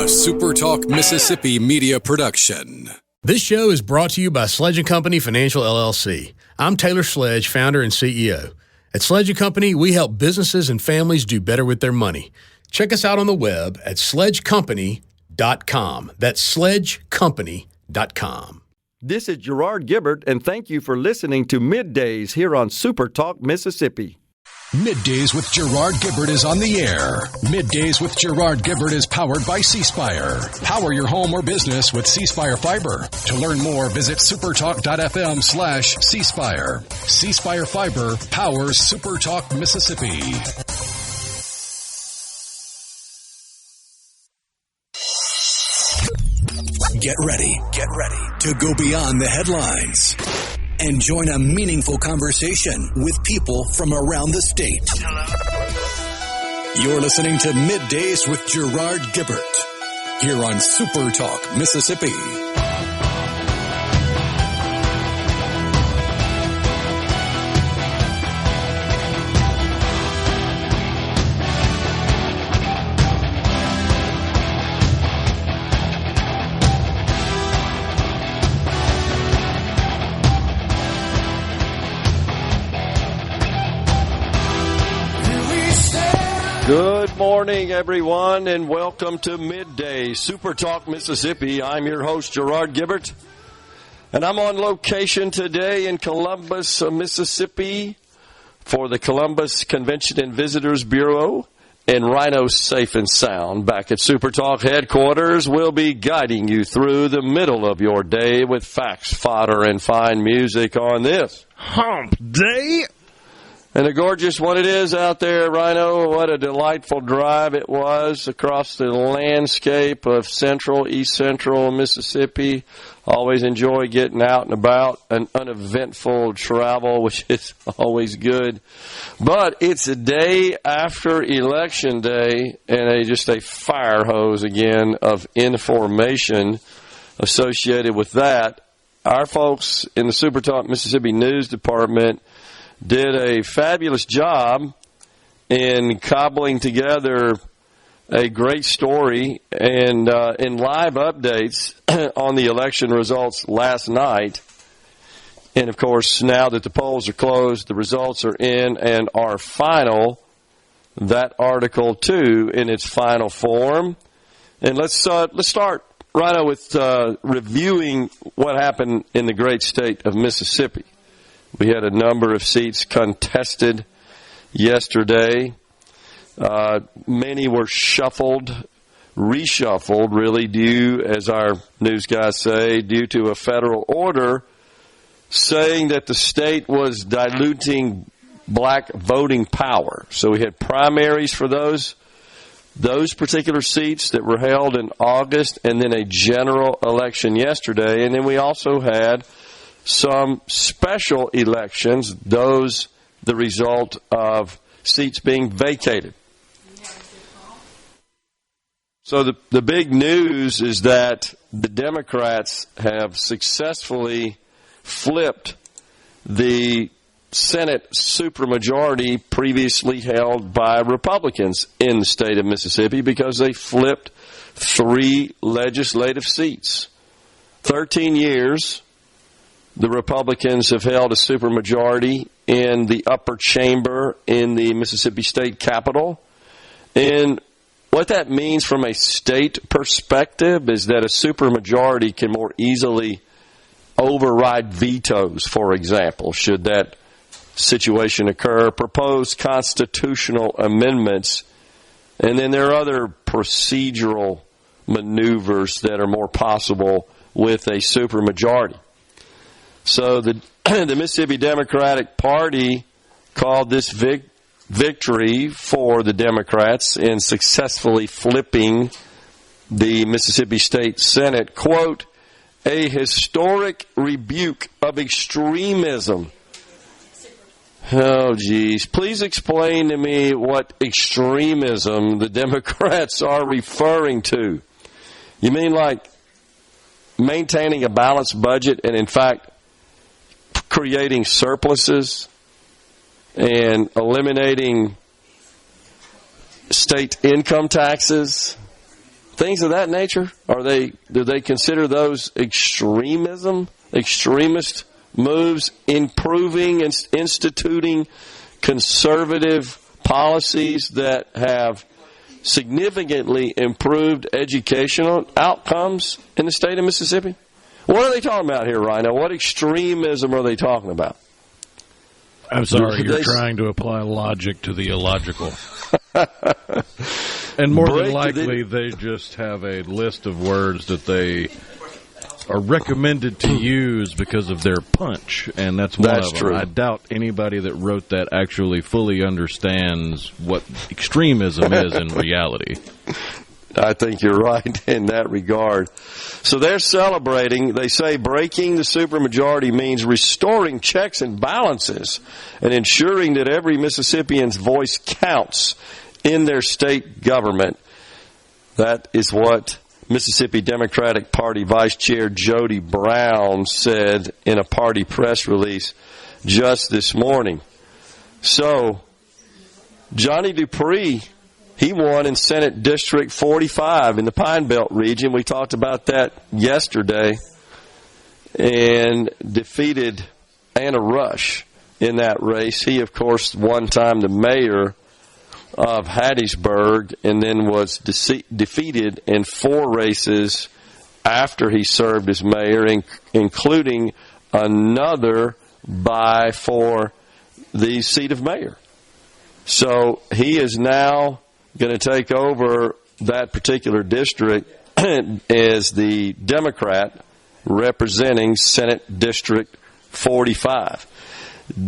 SuperTalk Mississippi media production. This show is brought to you by Sledge & Company Financial LLC. I'm Taylor Sledge, founder and CEO. At Sledge & Company, we help businesses and families do better with their money. Check us out on the web at sledgecompany.com. That's sledgecompany.com. This is Gerard Gibert, and thank you for listening to MidDays here on SuperTalk Mississippi. MidDays with Gerard Gibert is on the air. MidDays with Gerard Gibert is powered by C-Spire. Power your home or business with C-Spire Fiber. To learn more, visit supertalk.fm/C-Spire. C-Spire Fiber powers SuperTalk Mississippi. Get ready to go beyond the headlines and join a meaningful conversation with people from around the state. You're listening to MidDays with Gerard Gibert here on SuperTalk Mississippi. Good morning, everyone, and welcome to Midday SuperTalk Mississippi. I'm your host, Gerard Gibert, and I'm on location today in Columbus, Mississippi, for the Columbus Convention and Visitors Bureau and Rhino Safe and Sound. Back at SuperTalk headquarters, we'll be guiding you through the middle of your day with facts, fodder, and fine music on this Hump Day. And a gorgeous one it is out there, Rhino. What a delightful drive it was across the landscape of East Central Mississippi. Always enjoy getting out and about, an uneventful travel, which is always good. But it's a day after Election Day, and just a fire hose again of information associated with that. Our folks in the SuperTalk Mississippi News Department did a fabulous job in cobbling together a great story and in live updates on the election results last night. And, of course, now that the polls are closed, the results are in and are final. That article, too, in its final form. And let's start, Rhino, with reviewing what happened in the great state of Mississippi. We had a number of seats contested yesterday. Many were reshuffled, really, due, as our news guys say, due to a federal order saying that the state was diluting black voting power. So we had primaries for those particular seats that were held in August, and then a general election yesterday. And then we also had some special elections, those the result of seats being vacated. So the big news is that the Democrats have successfully flipped the Senate supermajority previously held by Republicans in the state of Mississippi, because they flipped 3 legislative seats. 13 years the Republicans have held a supermajority in the upper chamber in the Mississippi State Capitol. And what that means from a state perspective is that a supermajority can more easily override vetoes, for example, should that situation occur, propose constitutional amendments, and then there are other procedural maneuvers that are more possible with a supermajority. So the Mississippi Democratic Party called this victory for the Democrats in successfully flipping the Mississippi State Senate, quote, a historic rebuke of extremism. Oh, geez. Please explain to me what extremism the Democrats are referring to. You mean like maintaining a balanced budget and, in fact, creating surpluses and eliminating state income taxes? things of that nature? Do they consider those extremist moves, improving and instituting conservative policies that have significantly improved educational outcomes in the state of Mississippi? What are they talking about here, Rhino? What extremism are they talking about? I'm sorry, you're trying to apply logic to the illogical. And more than likely, they just have a list of words that they are recommended to use because of their punch, and that's one of them. True. I doubt anybody that wrote that actually fully understands what extremism is in reality. I think you're right in that regard. So they're celebrating. They say breaking the supermajority means restoring checks and balances and ensuring that every Mississippian's voice counts in their state government. That is what Mississippi Democratic Party Vice Chair Jody Brown said in a party press release just this morning. So, Johnny Dupree, he won in Senate District 45 in the Pine Belt region. We talked about that yesterday, and defeated Anna Rush in that race. He, of course, one time the mayor of Hattiesburg, and then was defeated in 4 races after he served as mayor, including another bye for the seat of mayor. So he is now going to take over that particular district as the Democrat representing Senate District 45.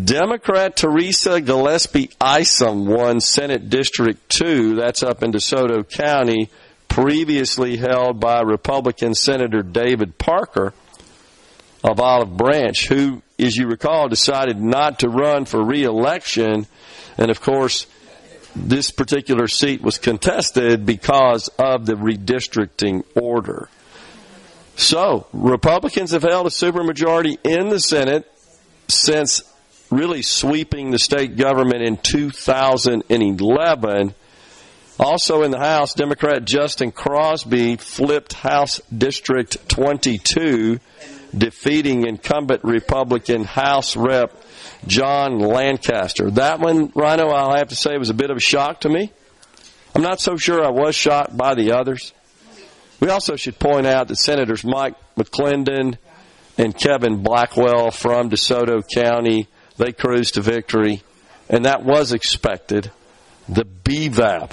Democrat Teresa Gillespie Isom won Senate District 2, that's up in DeSoto County, previously held by Republican Senator David Parker of Olive Branch, who, as you recall, decided not to run for re-election. And, of course, this particular seat was contested because of the redistricting order. So, Republicans have held a supermajority in the Senate since really sweeping the state government in 2011. Also in the House, Democrat Justin Crosby flipped House District 22, defeating incumbent Republican House Rep John Lancaster. That one, Rhino, I'll have to say, was a bit of a shock to me. I'm not so sure I was shocked by the others. We also should point out that Senators Mike McClendon and Kevin Blackwell from DeSoto County, they cruised to victory, and that was expected. The BVAP,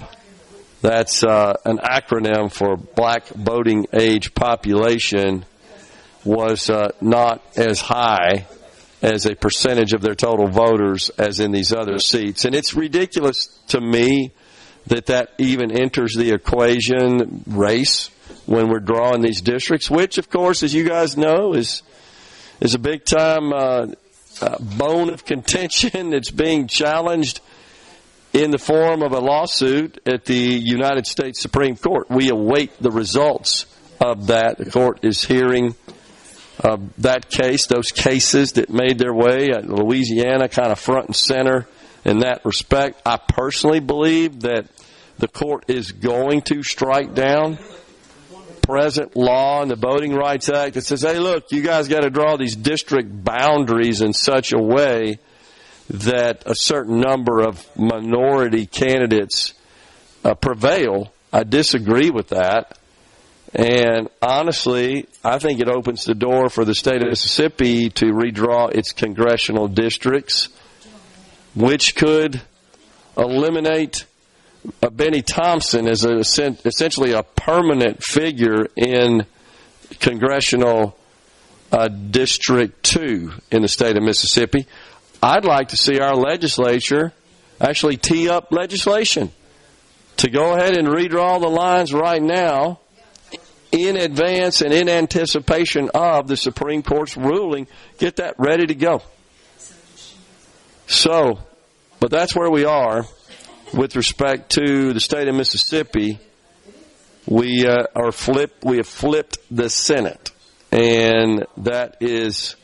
that's an acronym for Black Voting Age Population, was not as high as a percentage of their total voters as in these other seats. And it's ridiculous to me that even enters the equation, race, when we're drawing these districts, which, of course, as you guys know, is a big-time bone of contention that's being challenged in the form of a lawsuit at the United States Supreme Court. We await the results of that. The court is hearing that case, those cases that made their way at Louisiana kind of front and center in that respect. I personally believe that the court is going to strike down present law in the Voting Rights Act that says, hey, look, you guys got to draw these district boundaries in such a way that a certain number of minority candidates prevail. I disagree with that. And honestly, I think it opens the door for the state of Mississippi to redraw its congressional districts, which could eliminate Benny Thompson as essentially a permanent figure in Congressional District 2 in the state of Mississippi. I'd like to see our legislature actually tee up legislation to go ahead and redraw the lines right now in advance and in anticipation of the Supreme Court's ruling. Get that ready to go. So, but that's where we are. With respect to the state of Mississippi, we have flipped the Senate, and that is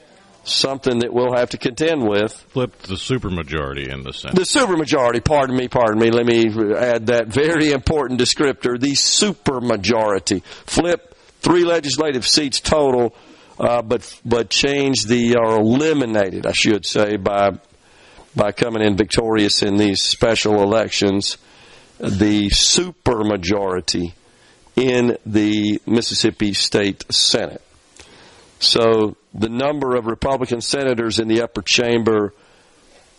something that we'll have to contend with. Flip the supermajority in the Senate. The supermajority, pardon me. Let me add that very important descriptor, the supermajority. Flip 3 legislative seats total, but change or eliminated, I should say, by coming in victorious in these special elections, the supermajority in the Mississippi State Senate. So the number of Republican senators in the upper chamber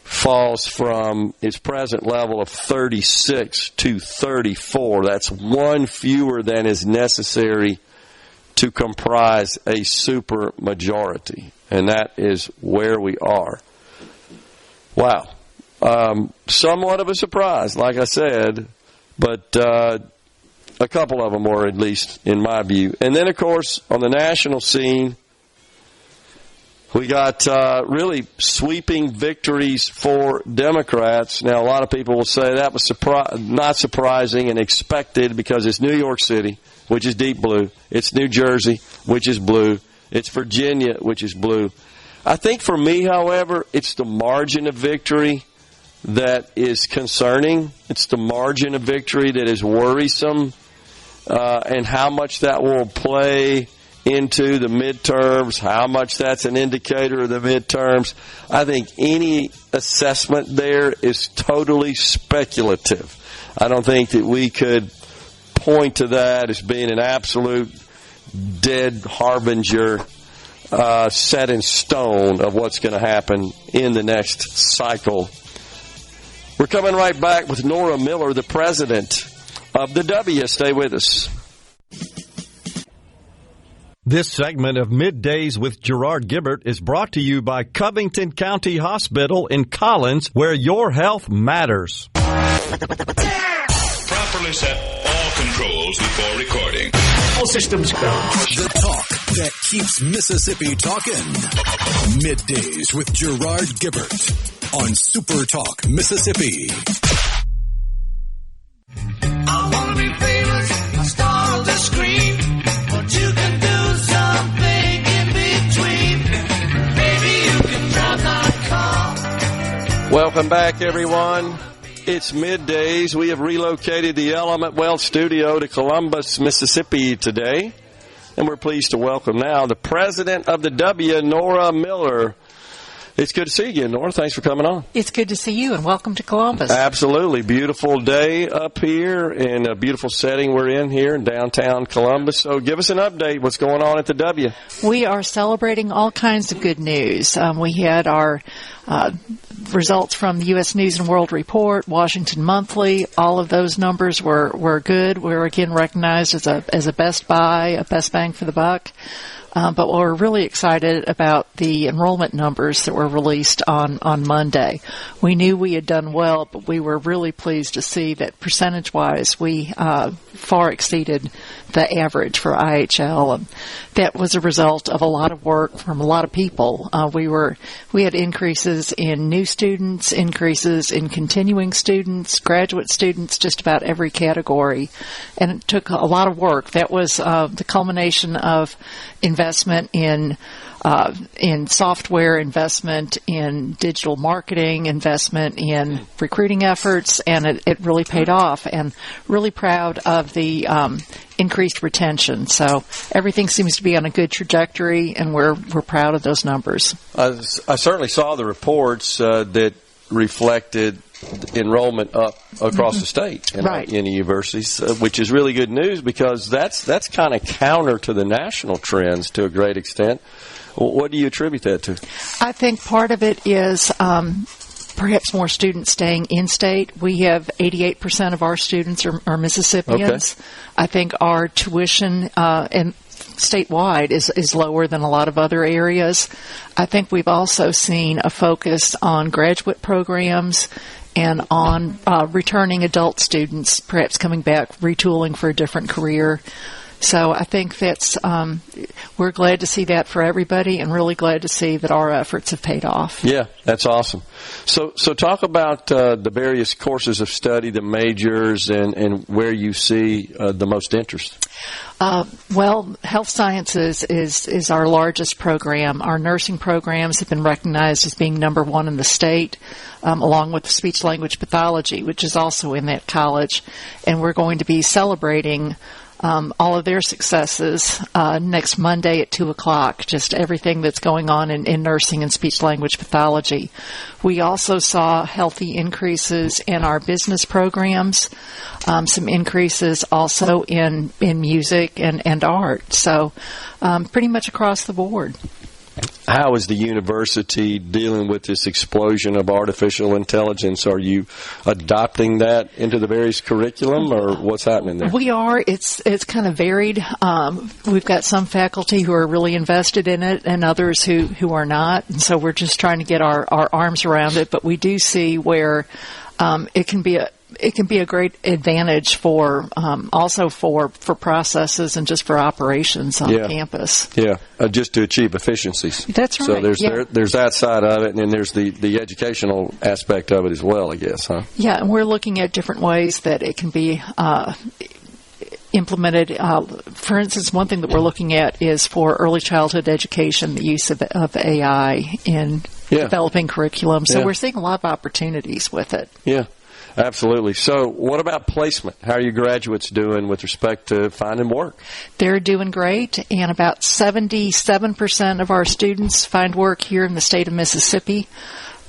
falls from its present level of 36 to 34. That's one fewer than is necessary to comprise a supermajority. And that is where we are. Wow. Somewhat of a surprise, like I said, but a couple of them were, at least in my view. And then, of course, on the national scene, we got really sweeping victories for Democrats. Now, a lot of people will say that was not surprising and expected because it's New York City, which is deep blue. It's New Jersey, which is blue. It's Virginia, which is blue. I think for me, however, it's the margin of victory that is concerning. It's the margin of victory that is worrisome, and how much that will play into the midterms, how much that's an indicator of the midterms. I think any assessment there is totally speculative. I don't think that we could point to that as being an absolute dead harbinger set in stone of what's going to happen in the next cycle. We're coming right back with Nora Miller, the president of the W. Stay with us. This segment of Middays with Gerard Gibert is brought to you by Covington County Hospital in Collins, where your health matters. Properly set all controls before recording. All systems go. The talk that keeps Mississippi talking. Middays with Gerard Gibert on SuperTalk Mississippi. I want to be famous, a star of the screen, but you can do something in between. Maybe you can drive my car. Welcome back, everyone. It's Middays. We have relocated the Element Wealth Studio to Columbus, Mississippi today, and we're pleased to welcome now the president of the W, Nora Miller. It's good to see you again, Nora. Thanks for coming on. It's good to see you, and welcome to Columbus. Absolutely. Beautiful day up here and a beautiful setting we're in here in downtown Columbus. So give us an update. What's going on at the W? We are celebrating all kinds of good news. We had our results from the U.S. News and World Report, Washington Monthly. All of those numbers were good. We were again recognized as a best buy, a best bang for the buck. But we're really excited about the enrollment numbers that were released on Monday. We knew we had done well, but we were really pleased to see that percentage-wise we far exceeded the average for IHL. And that was a result of a lot of work from a lot of people. We had increases in new students, increases in continuing students, graduate students, just about every category. And it took a lot of work. That was the culmination of investment in software, investment in digital marketing, investment in recruiting efforts, and it really paid off. And really proud of the increased retention. So everything seems to be on a good trajectory, and we're proud of those numbers. I certainly saw the reports that reflected enrollment up across the state in the universities, which is really good news because that's kind of counter to the national trends to a great extent. What do you attribute that to? I think part of it is perhaps more students staying in-state. We have 88% of our students are Mississippians. Okay. I think our tuition and statewide is lower than a lot of other areas. I think we've also seen a focus on graduate programs and on returning adult students, perhaps coming back, retooling for a different career. So I think that's we're glad to see that for everybody, and really glad to see that our efforts have paid off. Yeah, that's awesome. So talk about the various courses of study, the majors, and where you see the most interest. Well, health sciences is our largest program. Our nursing programs have been recognized as being number one in the state, along with speech-language pathology, which is also in that college. And we're going to be celebrating all of their successes next Monday at 2 o'clock, just everything that's going on in nursing and speech-language pathology. We also saw healthy increases in our business programs, some increases also in music and art, so pretty much across the board. How is the university dealing with this explosion of artificial intelligence? Are you adopting that into the various curriculum, or what's happening there? We are. It's kind of varied. We've got some faculty who are really invested in it and others who are not. And so we're just trying to get our arms around it. But we do see where it can be a great advantage for also for processes and just for operations on campus. Yeah, just to achieve efficiencies. That's right. So there's that side of it, and then there's the educational aspect of it as well, I guess, huh? Yeah, and we're looking at different ways that it can be implemented. For instance, one thing that we're looking at is for early childhood education, the use of AI in developing curriculum. So we're seeing a lot of opportunities with it. Yeah. Absolutely. So what about placement? How are your graduates doing with respect to finding work? They're doing great, and about 77% of our students find work here in the state of Mississippi.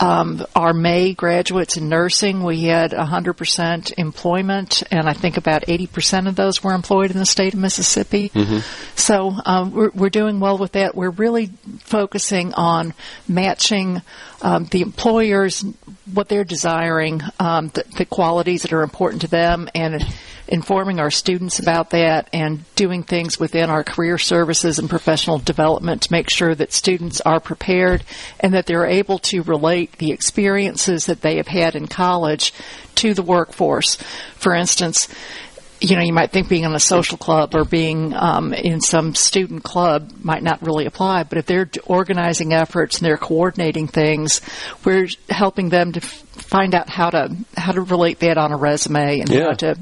Our May graduates in nursing, we had 100% employment, and I think about 80% of those were employed in the state of Mississippi. Mm-hmm. So we're doing well with that. We're really focusing on matching the employers, what they're desiring, the qualities that are important to them, and informing our students about that, and doing things within our career services and professional development to make sure that students are prepared and that they're able to relate the experiences that they have had in college to the workforce. For instance, you might think being in a social club or being in some student club might not really apply, but if they're organizing efforts and they're coordinating things, we're helping them to find out how to relate that on a resume and how to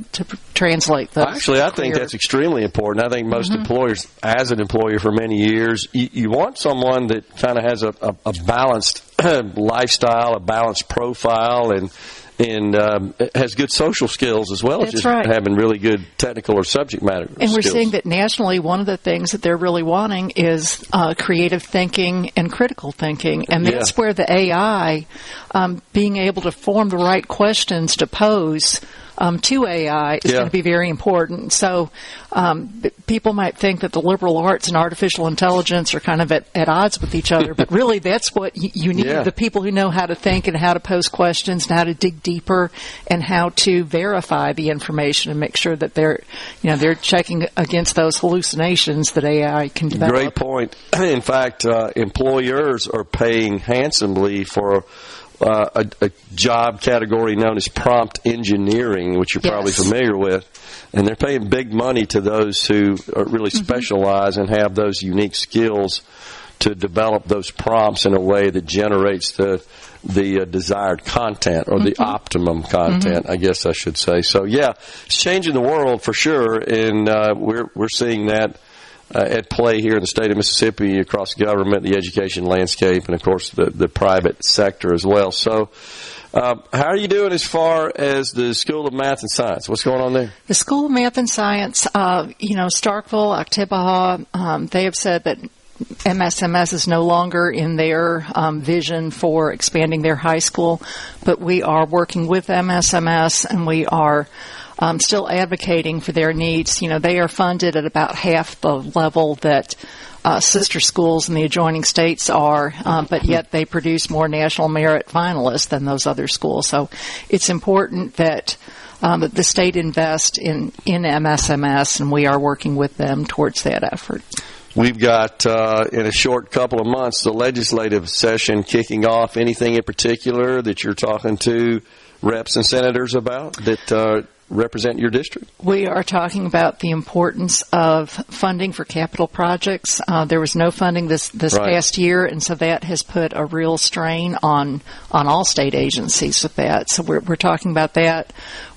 translate those. Actually, I think that's extremely important. I think most employers, as an employer for many years, you want someone that kind of has a balanced lifestyle, a balanced profile, and has good social skills as well as just having really good technical or subject matter skills. And we're seeing that nationally, one of the things that they're really wanting is creative thinking and critical thinking. And that's where the AI, being able to form the right questions to pose to AI is going to be very important. So people might think that the liberal arts and artificial intelligence are kind of at odds with each other, but really that's what you need, the people who know how to think and how to pose questions and how to dig deeper and how to verify the information and make sure that they're checking against those hallucinations that AI can develop. Great point. In fact, employers are paying handsomely for a job category known as prompt engineering, which you're probably familiar with, and they're paying big money to those who really specialize and have those unique skills to develop those prompts in a way that generates the desired content or the optimum content, I guess I should say. So it's changing the world for sure, and we're seeing that at play here in the state of Mississippi, across government, the education landscape, and of course the private sector as well. So how are you doing as far as the School of Math and Science? What's going on there? The School of Math and Science, Starkville, Octopaha, they have said that MSMS is no longer in their vision for expanding their high school, but we are working with MSMS, and we are still advocating for their needs. They are funded at about half the level that sister schools in the adjoining states are, but yet they produce more national merit finalists than those other schools. So it's important that the state invest in MSMS, and we are working with them towards that effort. We've got, in a short couple of months, the legislative session kicking off. Anything in particular that you're talking to reps and senators about that represent your district? We are talking about the importance of funding for capital projects. There was no funding this past year, and so that has put a real strain on all state agencies with that. So we're talking about that.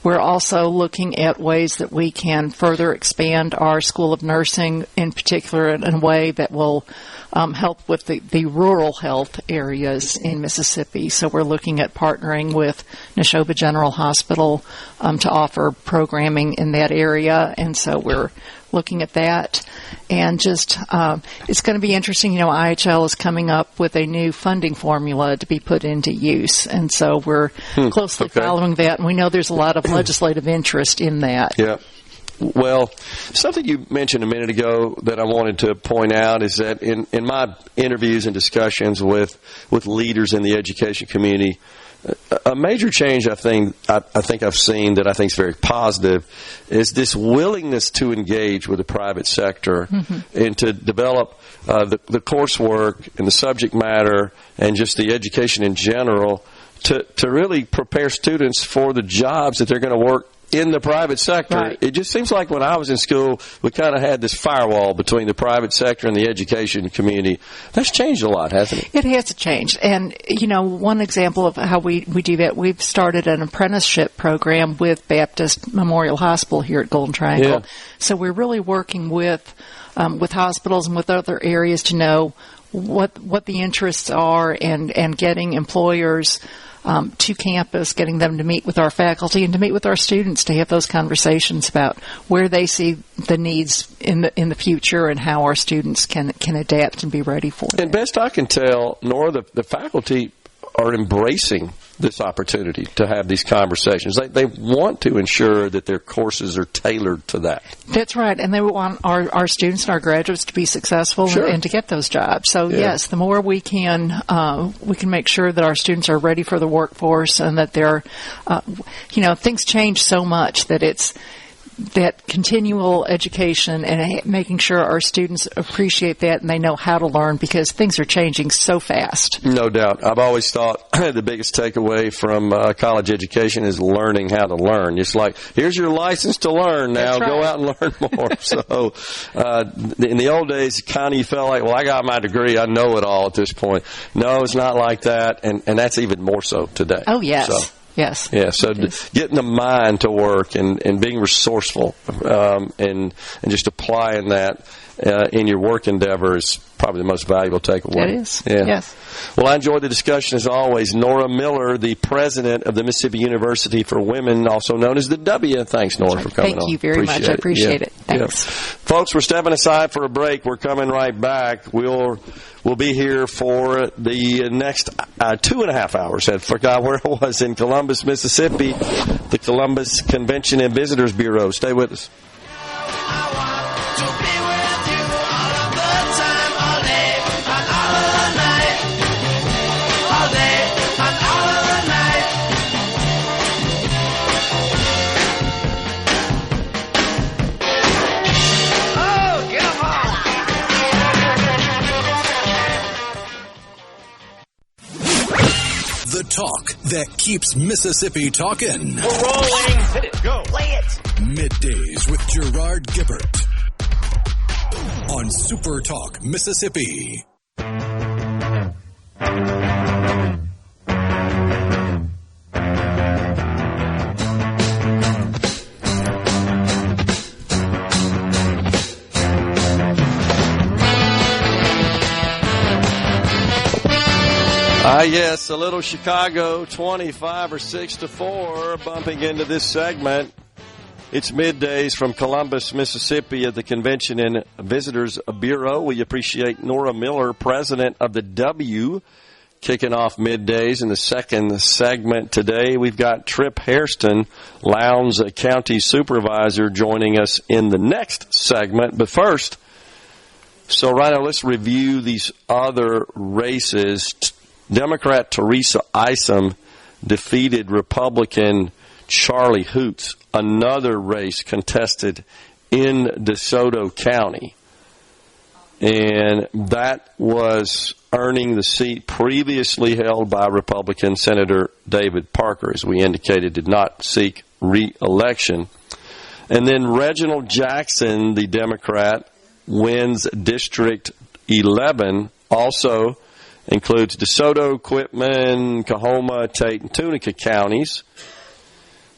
We're also looking at ways that we can further expand our School of Nursing, in particular in a way that will help with the rural health areas in Mississippi. So we're looking at partnering with Neshoba General Hospital to offer programming in that area, and so we're looking at that. And just it's going to be interesting. IHL is coming up with a new funding formula to be put into use, and so we're closely following that, and we know there's a lot of legislative interest in that. Yeah. Well, something you mentioned a minute ago that I wanted to point out is that in my interviews and discussions with leaders in the education community, a major change I think I've seen that I think is very positive is this willingness to engage with the private sector and to develop the coursework and the subject matter and just the education in general to really prepare students for the jobs that they're going to work in the private sector. Right. It just seems like when I was in school, we kind of had this firewall between the private sector and the education community. That's changed a lot, hasn't it? It has changed. And, one example of how we do that, we've started an apprenticeship program with Baptist Memorial Hospital here at Golden Triangle. Yeah. So we're really working with hospitals and with other areas to know what the interests are and getting employers to campus, getting them to meet with our faculty and to meet with our students to have those conversations about where they see the needs in the future and how our students can adapt and be ready for it. And best I can tell, Nora, the faculty are embracing this opportunity to have these conversations. They want to ensure that their courses are tailored to that. That's right, and they want our students and our graduates to be successful and to get those jobs. So yes, the more we can make sure that our students are ready for the workforce and that they're, things change so much that it's that continual education and making sure our students appreciate that and they know how to learn because things are changing so fast. No doubt. I've always thought the biggest takeaway from college education is learning how to learn. It's like, here's your license to learn now. Go out and learn more. So in the old days, kind of you felt like, well, I got my degree. I know it all at this point. No, it's not like that. And that's even more so today. Oh, yes. So, yes. Yeah, so getting the mind to work and being resourceful and just applying that in your work endeavor is probably the most valuable takeaway. It is. Yeah. Yes. Well, I enjoyed the discussion as always. Nora Miller, the president of the Mississippi University for Women, also known as the W. Thanks, Nora, for coming on. Thank you very much. I appreciate it. Thanks. Yeah. Folks, we're stepping aside for a break. We're coming right back. We'll be here for the next 2.5 hours. I forgot where it was, in Columbus, Mississippi, the Columbus Convention and Visitors Bureau. Stay with us. The talk that keeps Mississippi talking. We're rolling. Hit it. Go. Play it. Middays with Gerard Gibert on SuperTalk Mississippi. Yes, a little Chicago, 25 or 6-4, bumping into this segment. It's Middays from Columbus, Mississippi at the Convention and Visitors Bureau. We appreciate Nora Miller, president of the W, kicking off Middays in the second segment today. We've got Trip Hairston, Lowndes County Supervisor, joining us in the next segment. But first, so Rhino, let's review these other races. Democrat Teresa Isom defeated Republican Charlie Hoots, another race contested in DeSoto County. And that was earning the seat previously held by Republican Senator David Parker, as we indicated, did not seek re-election. And then Reginald Jackson, the Democrat, wins District 11, also includes DeSoto, Quitman, Coahoma, Tate, and Tunica counties.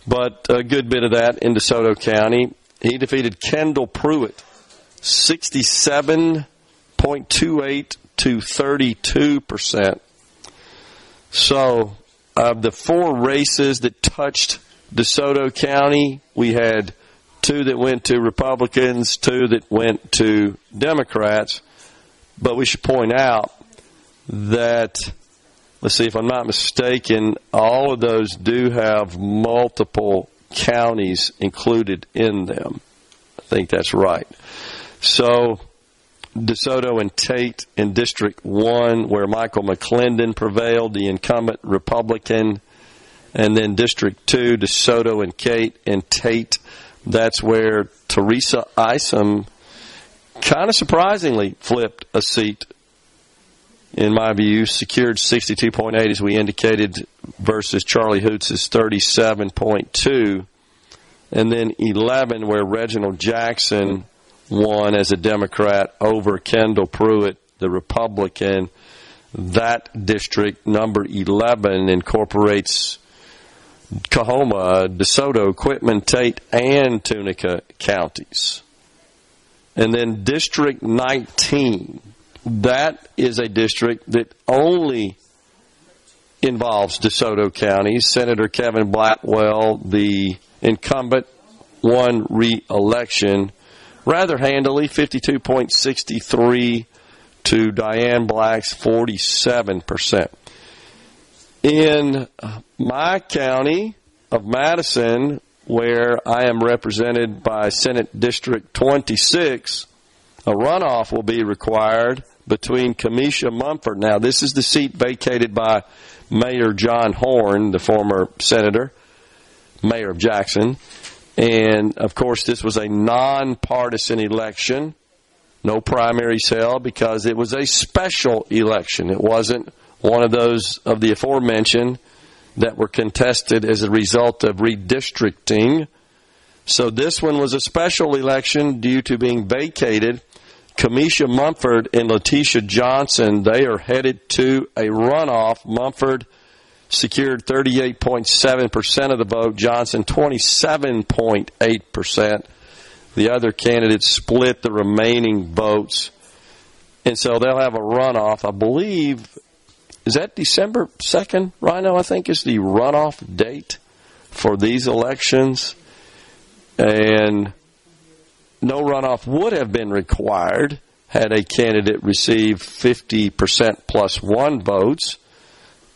but a good bit of that in DeSoto County. He defeated Kendall Pruitt 67.28 to 32%. So, of the 4 races that touched DeSoto County, we had 2 that went to Republicans, 2 that went to Democrats. But we should point out that, let's see, if I'm not mistaken, all of those do have multiple counties included in them. I think that's right. So, DeSoto and Tate in District 1, where Michael McClendon prevailed, the incumbent Republican. And then District 2, DeSoto and Tate. That's where Teresa Isom kind of surprisingly flipped a seat, in my view, secured 62.8, as we indicated, versus Charlie Hoots' 37.2. And then 11, where Reginald Jackson won as a Democrat over Kendall Pruitt, the Republican. That district, number 11, incorporates Coahoma, DeSoto, Quitman, Tate, and Tunica counties. And then District 19, that is a district that only involves DeSoto County. Senator Kevin Blackwell, the incumbent, won re-election rather handily, 52.63 to Diane Black's 47%. In my county of Madison, where I am represented by Senate District 26, a runoff will be required between Kamisha Mumford. Now, this is the seat vacated by Mayor John Horn, the former senator, mayor of Jackson. And, of course, this was a nonpartisan election. No primaries held because it was a special election. It wasn't one of those of the aforementioned that were contested as a result of redistricting. So this one was a special election due to being vacated. Kamisha Mumford and Letitia Johnson, they are headed to a runoff. Mumford secured 38.7% of the vote, Johnson 27.8%. The other candidates split the remaining votes. And so they'll have a runoff, I believe. Is that December 2nd, Rhino? I think is the runoff date for these elections. And no runoff would have been required had a candidate received 50% plus 1 votes.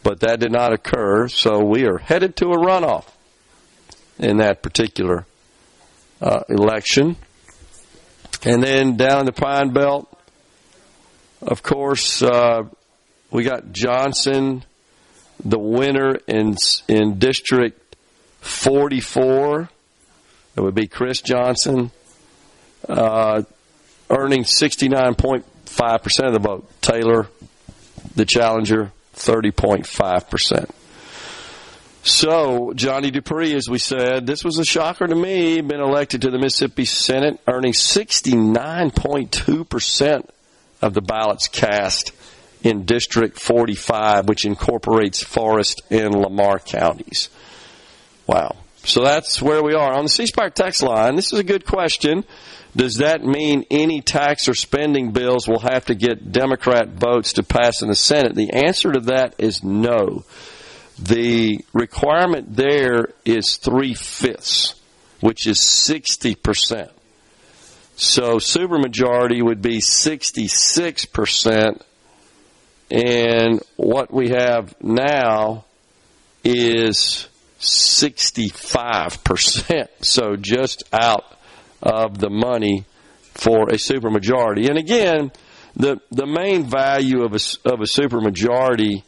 But that did not occur, so we are headed to a runoff in that particular election. And then down the Pine Belt, of course, we got Johnson, the winner in District 44. It would be Chris Johnson, earning 69.5% of the vote. Taylor, the challenger, 30.5%. So, Johnny Dupree, as we said, this was a shocker to me, been elected to the Mississippi Senate, earning 69.2% of the ballots cast in District 45, which incorporates Forest and Lamar counties. Wow. So that's where we are. On the C Spire text line, this is a good question. Does that mean any tax or spending bills will have to get Democrat votes to pass in the Senate? The answer to that is no. The requirement there is 3/5, which is 60%. So supermajority would be 66%, and what we have now is 65%. So just out of the money for a supermajority. And again, the main value of a supermajority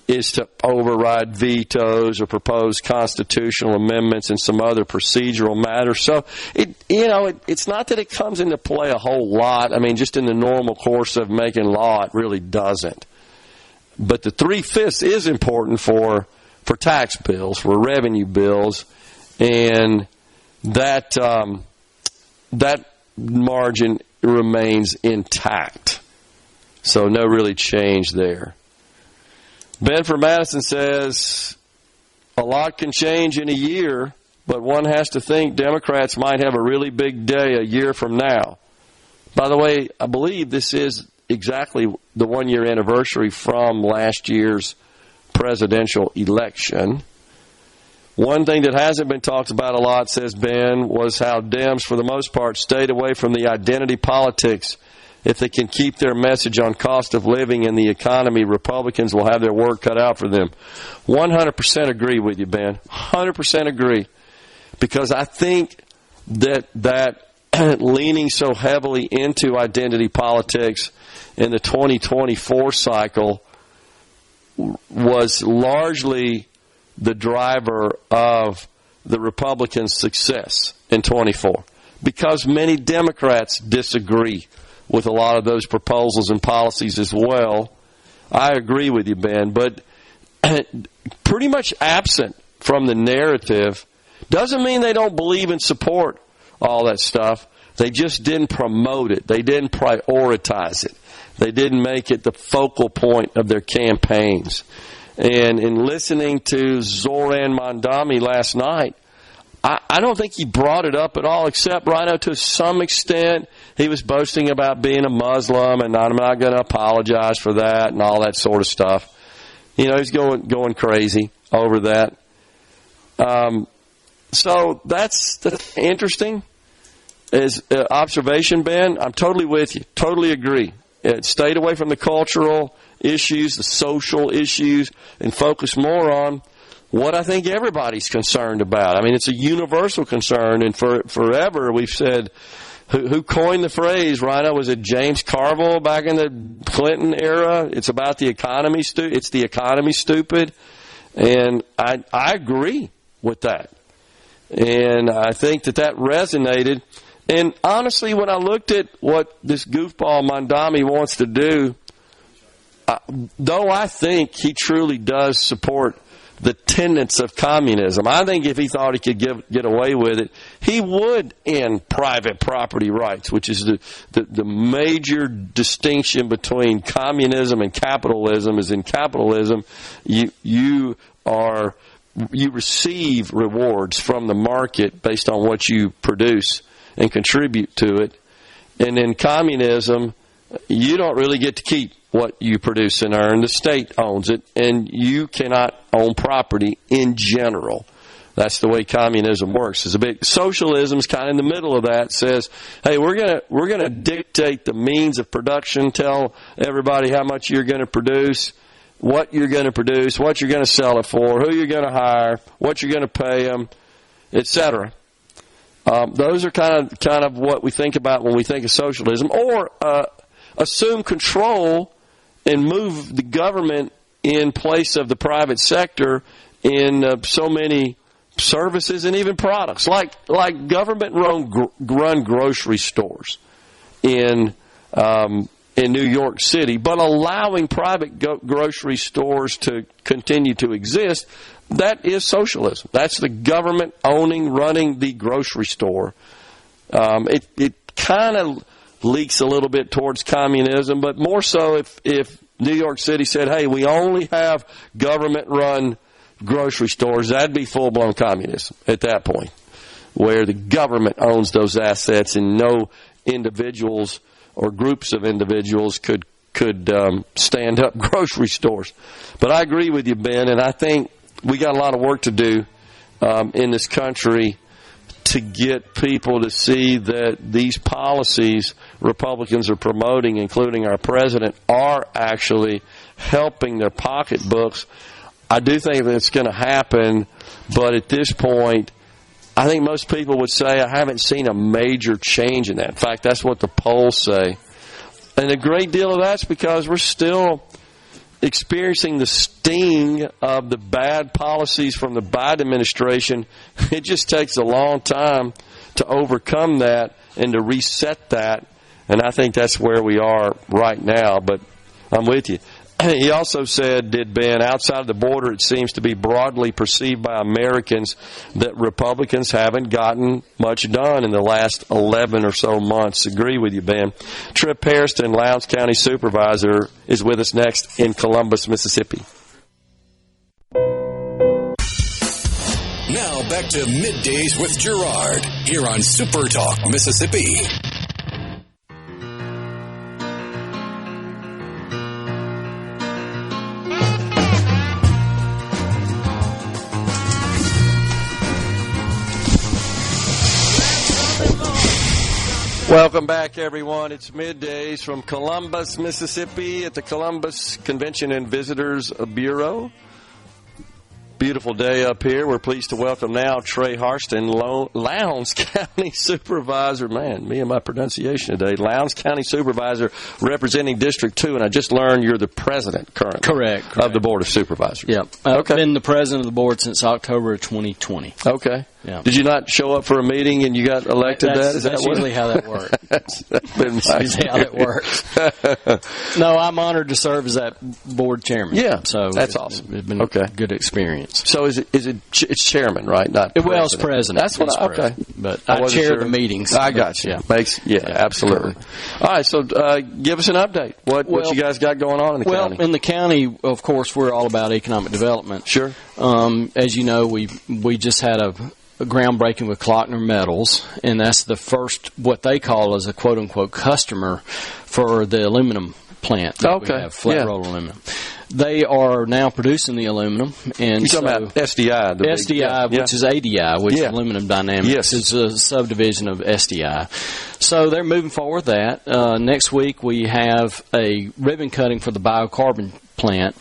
is to override vetoes or propose constitutional amendments and some other procedural matters. So it's not that it comes into play a whole lot. I mean, just in the normal course of making law, it really doesn't. But the 3/5 is important for tax bills, for revenue bills, and that margin remains intact. So no really change there. Ben from Madison says, a lot can change in a year, but one has to think Democrats might have a really big day a year from now. By the way, I believe this is exactly the one-year anniversary from last year's presidential election. One thing that hasn't been talked about a lot, says Ben, was how Dems, for the most part, stayed away from the identity politics. If they can keep their message on cost of living and the economy, Republicans will have their work cut out for them. 100% agree with you, Ben. 100% agree. Because I think that leaning so heavily into identity politics in the 2024 cycle was largely the driver of the Republicans' success in 24, because many Democrats disagree with a lot of those proposals and policies as well. I agree with you, Ben, but pretty much absent from the narrative doesn't mean they don't believe and support all that stuff. They just didn't promote it. They didn't prioritize it. They didn't make it the focal point of their campaigns. And in listening to Zoran Mandami last night, I don't think he brought it up at all, except, Rhino, to some extent, he was boasting about being a Muslim, and I'm not going to apologize for that and all that sort of stuff. You know, he's going crazy over that. So that's interesting as observation, Ben. I'm totally with you. Totally agree. It stayed away from the cultural issues, the social issues, and focus more on what I think everybody's concerned about. I mean, it's a universal concern, and forever we've said, who coined the phrase, Rhino? Was it James Carville back in the Clinton era? It's about the economy. It's the economy, stupid. And I agree with that. And I think that resonated. And honestly, when I looked at what this goofball Mandami wants to do, though I think he truly does support the tenets of communism, I think if he thought he could get away with it, he would end private property rights, which is the major distinction between communism and capitalism. Is in capitalism, you receive rewards from the market based on what you produce and contribute to it. And in communism, you don't really get to keep what you produce and earn. The state owns it, and you cannot own property in general. That's the way communism works. It's a big socialism's kind of in the middle of that. Says, hey, we're gonna dictate the means of production, tell everybody how much you're going to produce, what you're going to produce, what you're going to sell it for, who you're going to hire, what you're going to pay them, etc. Those are kind of what we think about when we think of socialism, or assume control and move the government in place of the private sector in so many services and even products, like government-run grocery stores in New York City, but allowing private grocery stores to continue to exist. That is socialism. That's the government running the grocery store. It kind of leaks a little bit towards communism, but more so if New York City said, hey, we only have government-run grocery stores, that'd be full-blown communism at that point, where the government owns those assets and no individuals or groups of individuals could stand up grocery stores. But I agree with you, Ben, and I think we got a lot of work to do in this country to get people to see that these policies Republicans are promoting, including our president, are actually helping their pocketbooks. I do think that it's going to happen, but at this point, I think most people would say I haven't seen a major change in that. In fact, that's what the polls say. And a great deal of that's because we're still experiencing the sting of the bad policies from the Biden administration. It just takes a long time to overcome that and to reset that. And I think that's where we are right now. But I'm with you. He also said, did Ben, outside of the border, it seems to be broadly perceived by Americans that Republicans haven't gotten much done in the last 11 or so months. Agree with you, Ben. Trip Hairston, Lowndes County Supervisor, is with us next in Columbus, Mississippi. Now Now back to Middays with Gerard here on SuperTalk Mississippi. Welcome back, everyone. It's Middays from Columbus, Mississippi at the Columbus Convention and Visitors Bureau. Beautiful day up here. We're pleased to welcome now Trey Harston, Lowndes County Supervisor. Man, me and my pronunciation today. Lowndes County Supervisor representing District 2, and I just learned you're the president currently. Correct. Of the Board of Supervisors. Yep. I've been the president of the board since October of 2020. Okay. Yeah. Did you not show up for a meeting and you got elected? That's usually how that works. That's been usually how that works. No, I'm honored to serve as that board chairman. Yeah, so that's awesome. It's been a good experience. So it's chairman, right? Not president. Well, it's president. That's what okay. But I chair the meetings. I got you. Yeah. Absolutely. All right, so give us an update. What you guys got going on in the county? Well, in the county, of course, we're all about economic development. Sure. As you know, we just had a groundbreaking with Klockner Metals, and that's the first, what they call as a quote-unquote customer for the aluminum plant that we have, flat roll aluminum. They are now producing the aluminum. And you're talking about SDI. SDI, which is ADI, which is Aluminum Dynamics. Yes. It's a subdivision of SDI. So they're moving forward with that. Next week we have a ribbon cutting for the biocarbon plant.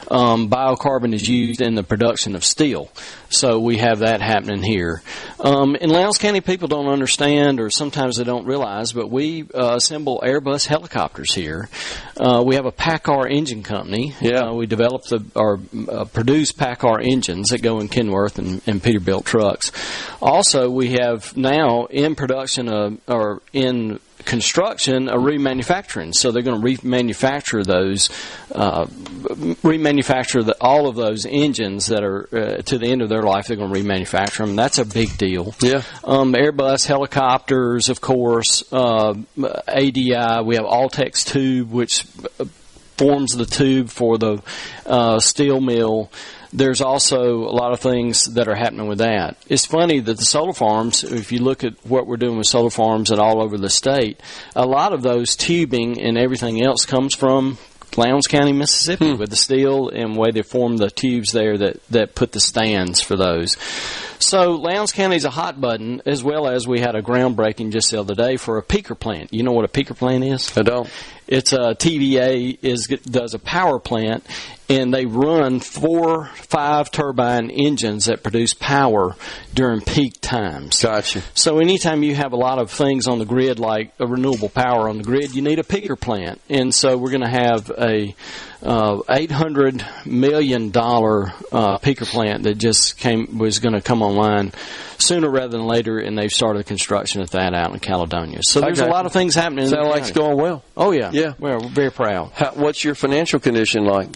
Biocarbon is used in the production of steel. So we have that happening here. In Lowndes County, people don't understand, or sometimes they don't realize, but we assemble Airbus helicopters here. We have a PACCAR engine company. We develop produce PACCAR engines that go in Kenworth and Peterbilt trucks. Also, we have now in production or in construction a remanufacturing, so they're going to remanufacture all of those engines that are to the end of their life. They're going to remanufacture them. That's a big deal. Airbus helicopters, of course. ADI. We have Altex tube, which forms the tube for the steel mill. There's also a lot of things that are happening with that. It's funny that the solar farms, if you look at what we're doing with solar farms and all over the state, a lot of those tubing and everything else comes from Lowndes County, Mississippi, with the steel and the way they form the tubes there that put the stands for those. So Lowndes County is a hot button, as well as we had a groundbreaking just the other day for a peaker plant. You know what a peaker plant is? I don't. It's a TVA does a power plant, and they run 4-5 turbine engines that produce power during peak times. Gotcha. So anytime you have a lot of things on the grid, like a renewable power on the grid, you need a peaker plant. And so we're going to have a $800 million peaker plant that was going to come online sooner rather than later, and they've started construction at that out in Caledonia. So there's a lot of things happening. Sounds like it's going well. Oh, yeah. Well, we're very proud. What's your financial condition like?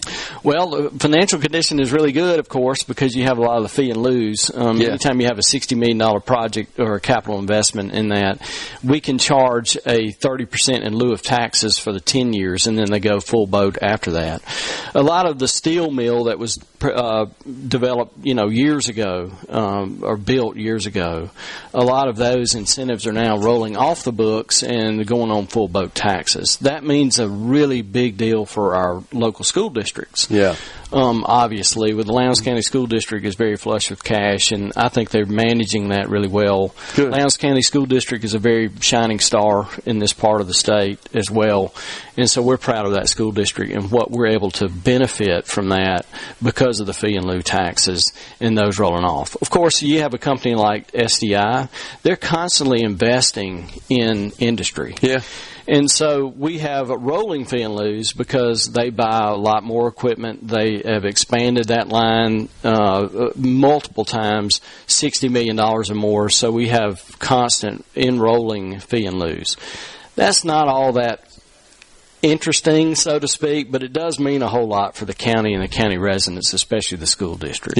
Well, the financial condition is really good, of course, because you have a lot of the fee and lose. Anytime you have a $60 million project or a capital investment in that, we can charge a 30% in lieu of taxes for the 10 years, and then they go full boat after that. A lot of the steel mill that was developed, years ago, or built years ago, a lot of those incentives are now rolling off the books and going on full boat taxes. That means a really big deal for our local school districts. Obviously, with the Lowndes County School District is very flush with cash, and I think they're managing that really well. Good. Lowndes County School District is a very shining star in this part of the state as well, and so we're proud of that school district and what we're able to benefit from that because of the fee and lieu taxes and those rolling off. Of course, you have a company like SDI, they're constantly investing in industry. And so we have a rolling fee and lieu because they buy a lot more equipment. They have expanded that line multiple times, $60 million or more. So we have constant enrolling fee and lieu. That's not all that interesting, so to speak, but it does mean a whole lot for the county and the county residents, especially the school districts.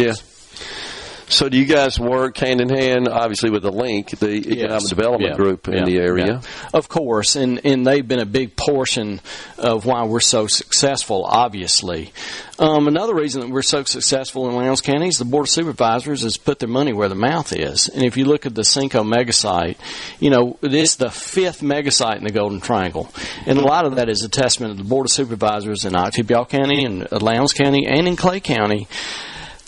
So do you guys work hand in hand, obviously, with the LINK, the Economic Development Group in the area? Yeah. Of course, and they've been a big portion of why we're so successful, obviously. Another reason that we're so successful in Lowndes County is the Board of Supervisors has put their money where their mouth is. And if you look at the Cinco megasite, it's the 5th megasite in the Golden Triangle. And a lot of that is a testament to the Board of Supervisors in Oktibbeha County and Lowndes County and in Clay County.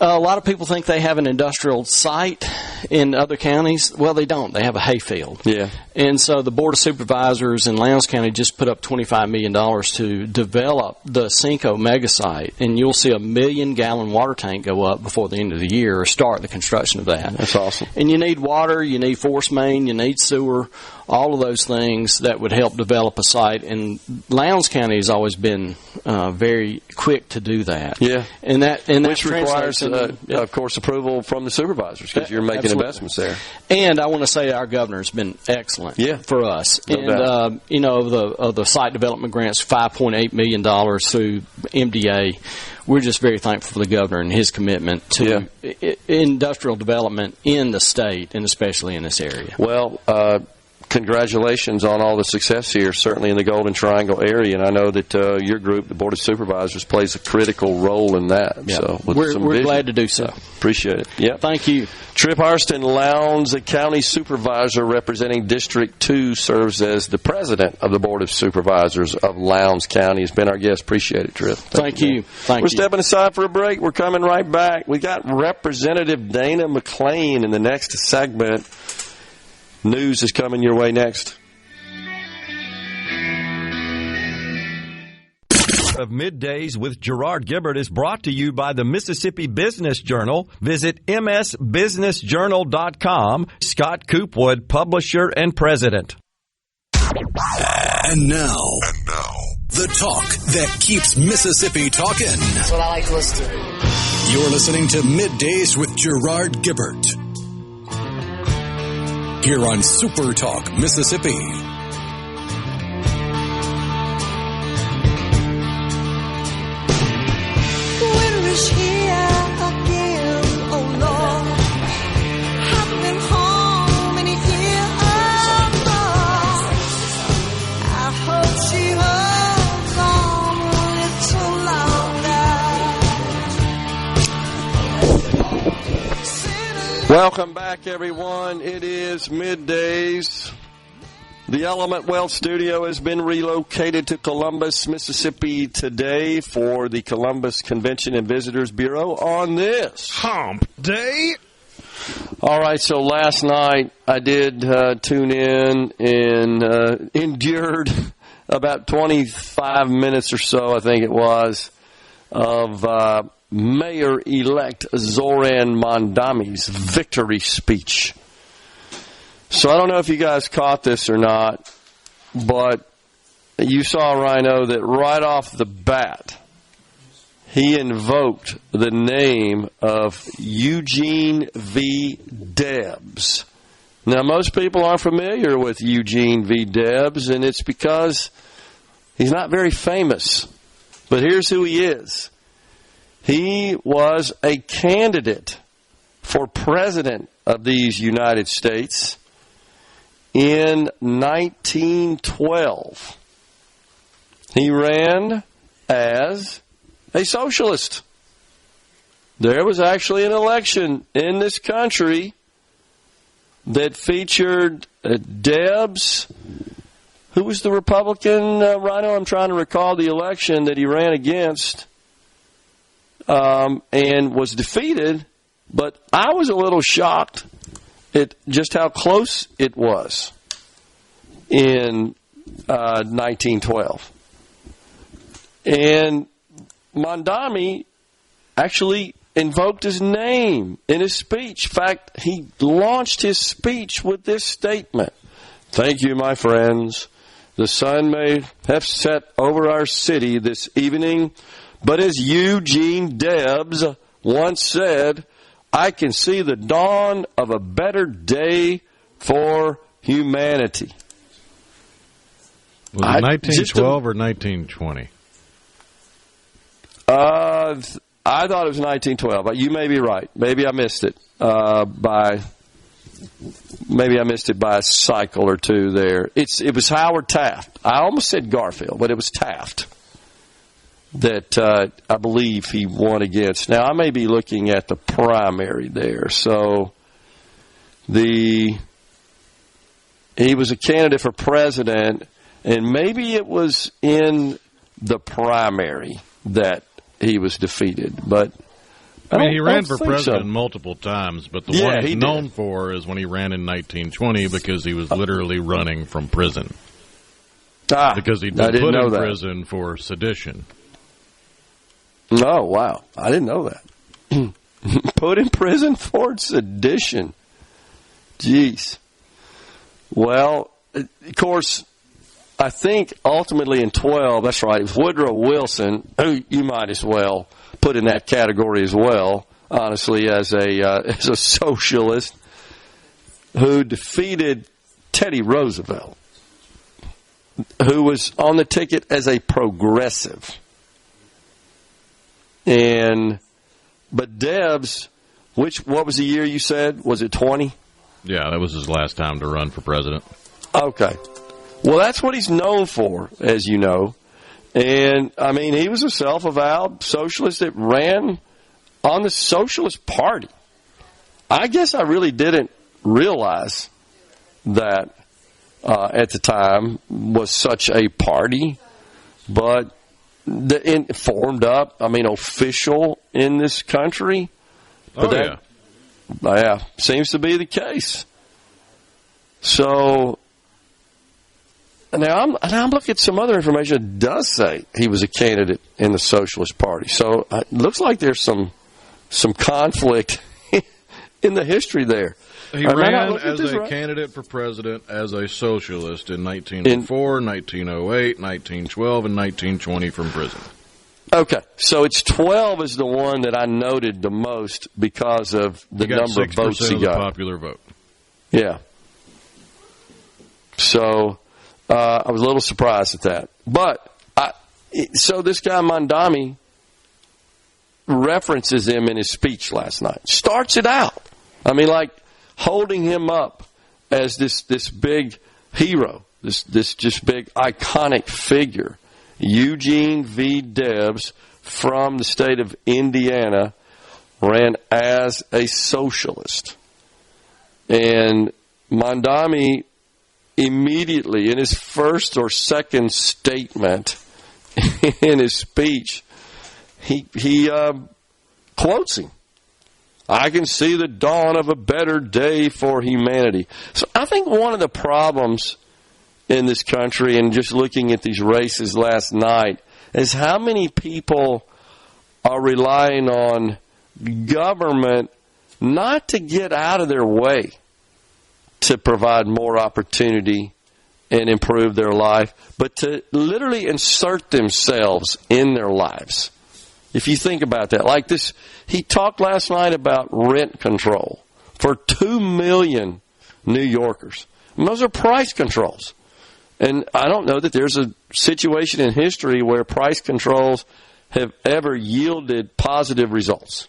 A lot of people think they have an industrial site in other counties. Well, they don't. They have a hayfield. Yeah. And so the Board of Supervisors in Lowndes County just put up $25 million to develop the Cinco megasite. And you'll see a 1 million-gallon water tank go up before the end of the year or start the construction of that. That's awesome. And you need water, you need force main, you need sewer, all of those things that would help develop a site. And Lowndes County has always been very quick to do that. Yeah. And which requires, of course, approval from the supervisors because you're making investments there. And I want to say our governor's been excellent for us. No doubt. Of the site development grants, $5.8 million through MDA, we're just very thankful for the governor and his commitment to industrial development in the state and especially in this area. Well, congratulations on all the success here, certainly in the Golden Triangle area. And I know that your group, the Board of Supervisors, plays a critical role in that. Yep. So we're glad to do so. Appreciate it. Yeah. Thank you. Trip Harston, Lowndes, a county supervisor representing District 2, serves as the president of the Board of Supervisors of Lowndes County. Has been our guest. Appreciate it, Trip. Thank you. We're stepping aside for a break. We're coming right back. We got Representative Dana McClain in the next segment. News is coming your way next. Of Middays with Gerard Gibert is brought to you by the Mississippi Business Journal. Visit msbusinessjournal.com. Scott Coopwood, publisher and president. And now, the talk that keeps Mississippi talking. That's what I like to listen to. You're listening to Middays with Gerard Gibert here on SuperTalk Mississippi. Winter is here again, oh Lord. Haven't been home in a year, I hope she holds on a little longer. Welcome back, everyone. It is Middays. The Element Wealth Studio has been relocated to Columbus, Mississippi today for the Columbus Convention and Visitors Bureau on this Hump Day. All right, so last night I did tune in and endured about 25 minutes or so, I think it was, of Mayor-elect Zoran Mondami's victory speech. So I don't know if you guys caught this or not, but you saw, Rhino, that right off the bat, he invoked the name of Eugene V. Debs. Now, most people aren't familiar with Eugene V. Debs, and it's because he's not very famous. But here's who he is. He was a candidate for president of these United States in 1912. He ran as a socialist. There was actually an election in this country that featured Debs. Who was the Republican, Rhino? I'm trying to recall the election that he ran against and was defeated. But I was a little shocked at just how close it was in 1912. And Mondami actually invoked his name in his speech. In fact, he launched his speech with this statement. Thank you, my friends. The sun may have set over our city this evening, but as Eugene Debs once said, I can see the dawn of a better day for humanity. Was it 1912 or 1920? I thought it was 1912. But you may be right. Maybe I missed it Maybe I missed it by a cycle or two there. It was Howard Taft. I almost said Garfield, but it was Taft that I believe he won against. Now, I may be looking at the primary there. So he was a candidate for president, and maybe it was in the primary that he was defeated. But he ran for president multiple times, but the one he's known for is when he ran in 1920 because he was literally running from prison. Because he'd been put in prison for sedition. Oh, wow. I didn't know that. Put in prison for sedition. Jeez. Well, of course, I think ultimately in 12, that's right, it was Woodrow Wilson, who you might as well put in that category as well, honestly, as a socialist, who defeated Teddy Roosevelt, who was on the ticket as a progressive. But Debs, what was the year you said? Was it 20? Yeah, that was his last time to run for president. Okay. Well, that's what he's known for, as you know. And, he was a self-avowed socialist that ran on the Socialist Party. I guess I really didn't realize that at the time was such a party, but formed up, official in this country. But yeah, seems to be the case. So now I'm looking at some other information that does say he was a candidate in the Socialist Party. So it looks like there's some conflict in the history there. He ran as a candidate for president as a socialist in 1904, 1908, 1912, and 1920 from prison. Okay, so it's 12 is the one that I noted the most because of the number of votes he got. Of the popular vote. Yeah. So I was a little surprised at that. But so this guy Mondami references him in his speech last night. Starts it out. Holding him up as this big hero, this just big iconic figure. Eugene V. Debs from the state of Indiana ran as a socialist. And Mondami immediately in his first or second statement in his speech, he quotes him. I can see the dawn of a better day for humanity. So I think one of the problems in this country, and just looking at these races last night, is how many people are relying on government not to get out of their way to provide more opportunity and improve their life, but to literally insert themselves in their lives. If you think about that, like this, he talked last night about rent control for 2 million New Yorkers. And those are price controls. And I don't know that there's a situation in history where price controls have ever yielded positive results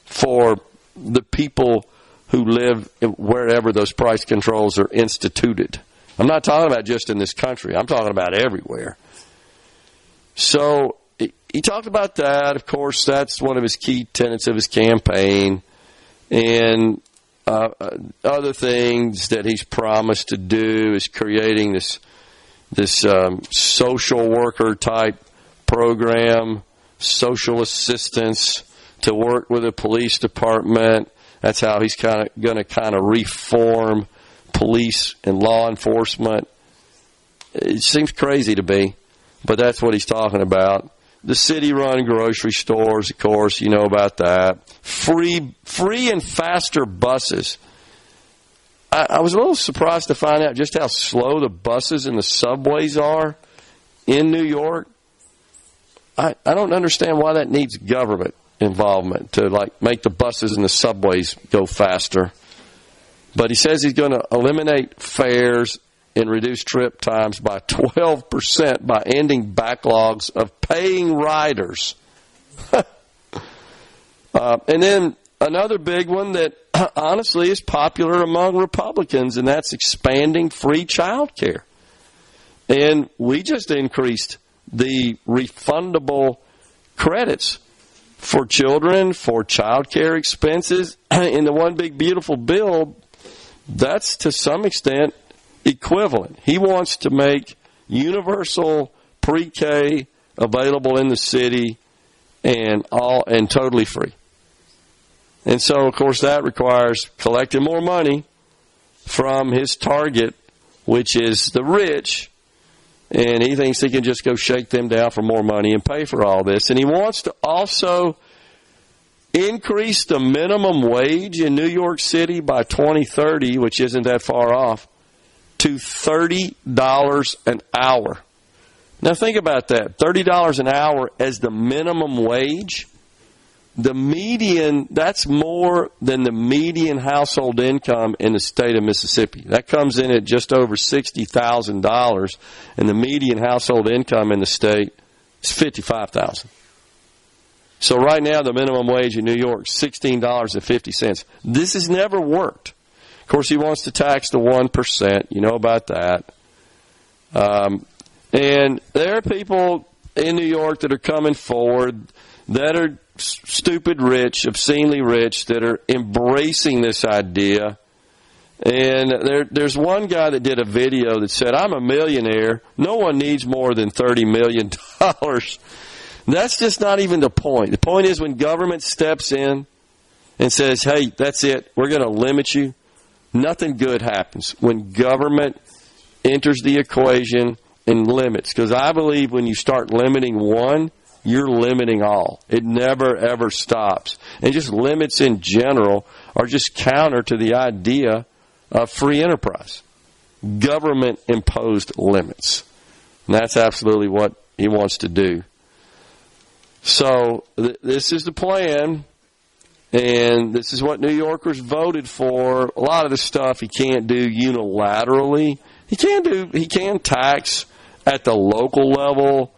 for the people who live wherever those price controls are instituted. I'm not talking about just in this country. I'm talking about everywhere. So he talked about that. Of course, that's one of his key tenets of his campaign. And other things that he's promised to do is creating this social worker type program, social assistance to work with the police department. That's how he's going to reform police and law enforcement. It seems crazy to me, but that's what he's talking about. The city-run grocery stores, of course, you know about that. Free and faster buses. I was a little surprised to find out just how slow the buses and the subways are in New York. I don't understand why that needs government involvement to make the buses and the subways go faster. But he says he's going to eliminate fares and reduce trip times by 12% by ending backlogs of paying riders. And then another big one that honestly is popular among Republicans, and that's expanding free child care. And we just increased the refundable credits for children, for child care expenses. In the One Big Beautiful Bill, that's to some extent equivalent. He wants to make universal pre-K available in the city and totally free. And so, of course, that requires collecting more money from his target, which is the rich, and he thinks he can just go shake them down for more money and pay for all this. And he wants to also increase the minimum wage in New York City by 2030, which isn't that far off, to $30 an hour. Now think about that, $30 an hour as the minimum wage. The median, that's more than the median household income in the state of Mississippi. That comes in at just over $60,000, and the median household income in the state is $55,000. So right now, the minimum wage in New York is $16.50. This has never worked. Of course, he wants to tax the 1%. You know about that. And there are people in New York that are coming forward that are stupid rich, obscenely rich, that are embracing this idea. And there's one guy that did a video that said, I'm a millionaire. No one needs more than $30 million. That's just not even the point. The point is when government steps in and says, hey, that's it, we're going to limit you, nothing good happens when government enters the equation and limits. Because I believe when you start limiting one, you're limiting all. It never, ever stops. And just limits in general are just counter to the idea of free enterprise. Government-imposed limits. And that's absolutely what he wants to do. So this is the plan, and this is what New Yorkers voted for. A lot of the stuff he can't do unilaterally. He can tax at the local level.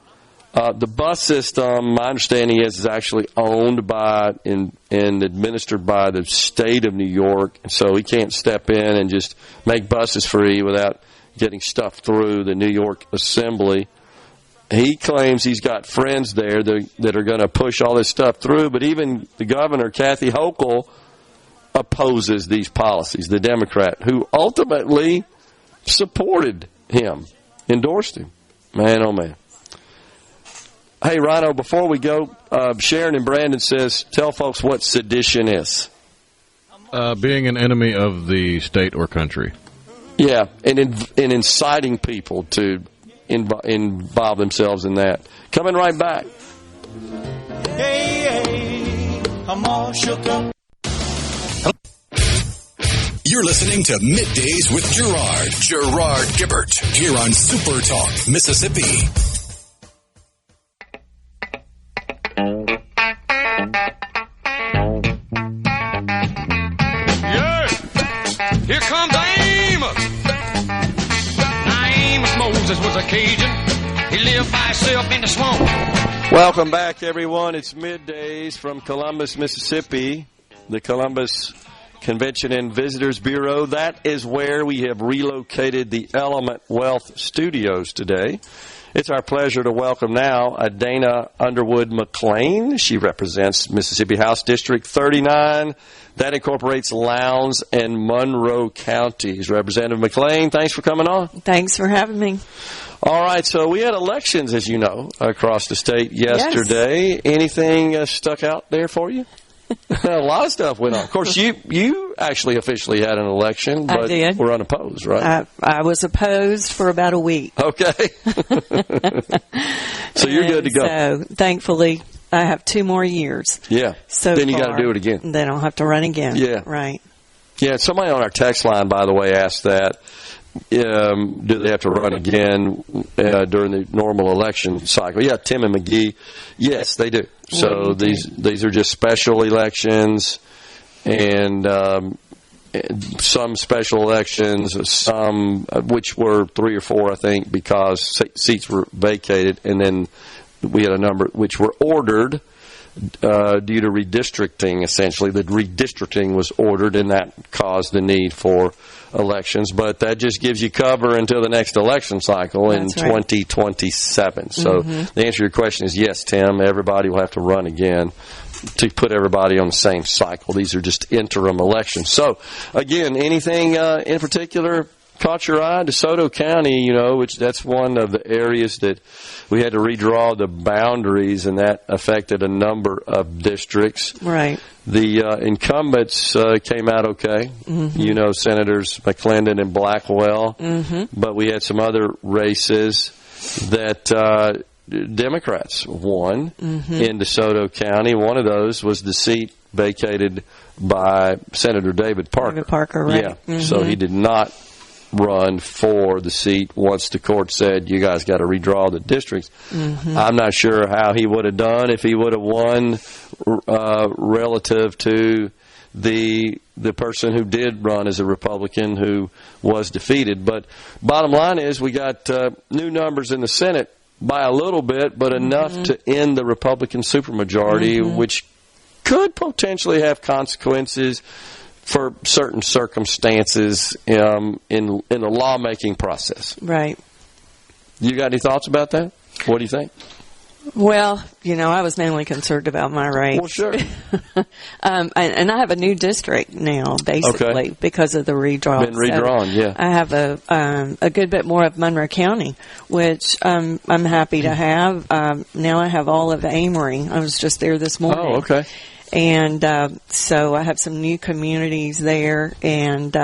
The bus system, my understanding is actually owned by and administered by the state of New York. So he can't step in and just make buses free without getting stuff through the New York Assembly. He claims he's got friends there that are going to push all this stuff through, but even the governor, Kathy Hochul, opposes these policies, the Democrat, who ultimately supported him, endorsed him. Man, oh man. Hey, Rhino, before we go, Sharon and Brandon says, tell folks what sedition is. Being an enemy of the state or country. Yeah, and inciting people to involve themselves in that. Coming right back. Hey, I'm all shook up. You're listening to Middays with Gerard Gibert, here on SuperTalk, Mississippi. Yeah, here comes Amos. Amos Moses was a Cajun. He lived by himself in the swamp. Welcome back, everyone. It's Middays from Columbus, Mississippi, the Columbus Convention and Visitors Bureau. That is where we have relocated the Element Wealth Studios today. It's our pleasure to welcome now Dana Underwood McLean. She represents Mississippi House District 39. That incorporates Lowndes and Monroe counties. Representative McLean, thanks for coming on. Thanks for having me. All right, so we had elections, as you know, across the state yesterday. Yes. Anything stuck out there for you? A lot of stuff went on. Of course, you actually officially had an election, but were unopposed, right? I was opposed for about a week. Okay. So you're good to go. So thankfully, I have 2 more years. Yeah. So then you got to do it again. Then I'll have to run again. Yeah. Right. Yeah. Somebody on our text line, by the way, asked that. Do they have to run again during the normal election cycle? Yeah, Tim and McGee. Yes, they do. So these are just special elections, and some special elections, some which were 3 or 4, I think, because seats were vacated, and then we had a number which were ordered. due to redistricting. Essentially, the redistricting was ordered, and that caused the need for elections. But that just gives you cover until the next election cycle in 2027. So the answer to your question is yes, Tim. Everybody will have to run again to put everybody on the same cycle. These are just interim elections. So, again, anything in particular caught your eye? DeSoto County, which that's one of the areas that we had to redraw the boundaries, and that affected a number of districts. Right. The incumbents came out okay. Senators McClendon and Blackwell. But we had some other races that Democrats won in DeSoto County. One of those was the seat vacated by Senator David Parker. David Parker, right. Yeah. So he did not run for the seat once the court said you guys got to redraw the districts. I'm not sure how he would have done if he would have won relative to the person who did run as a Republican who was defeated. But bottom line is we got new numbers in the Senate by a little bit, but enough to end the Republican supermajority, which could potentially have consequences for certain circumstances in the lawmaking process. Right. You got any thoughts about that? What do you think? Well, I was mainly concerned about my race. Well, sure. And I have a new district now, basically, because of the redraw. Been redrawn, so I have a good bit more of Monroe County, which I'm happy to have. Now I have all of Amory. I was just there this morning. Oh, okay. And so I have some new communities there. And,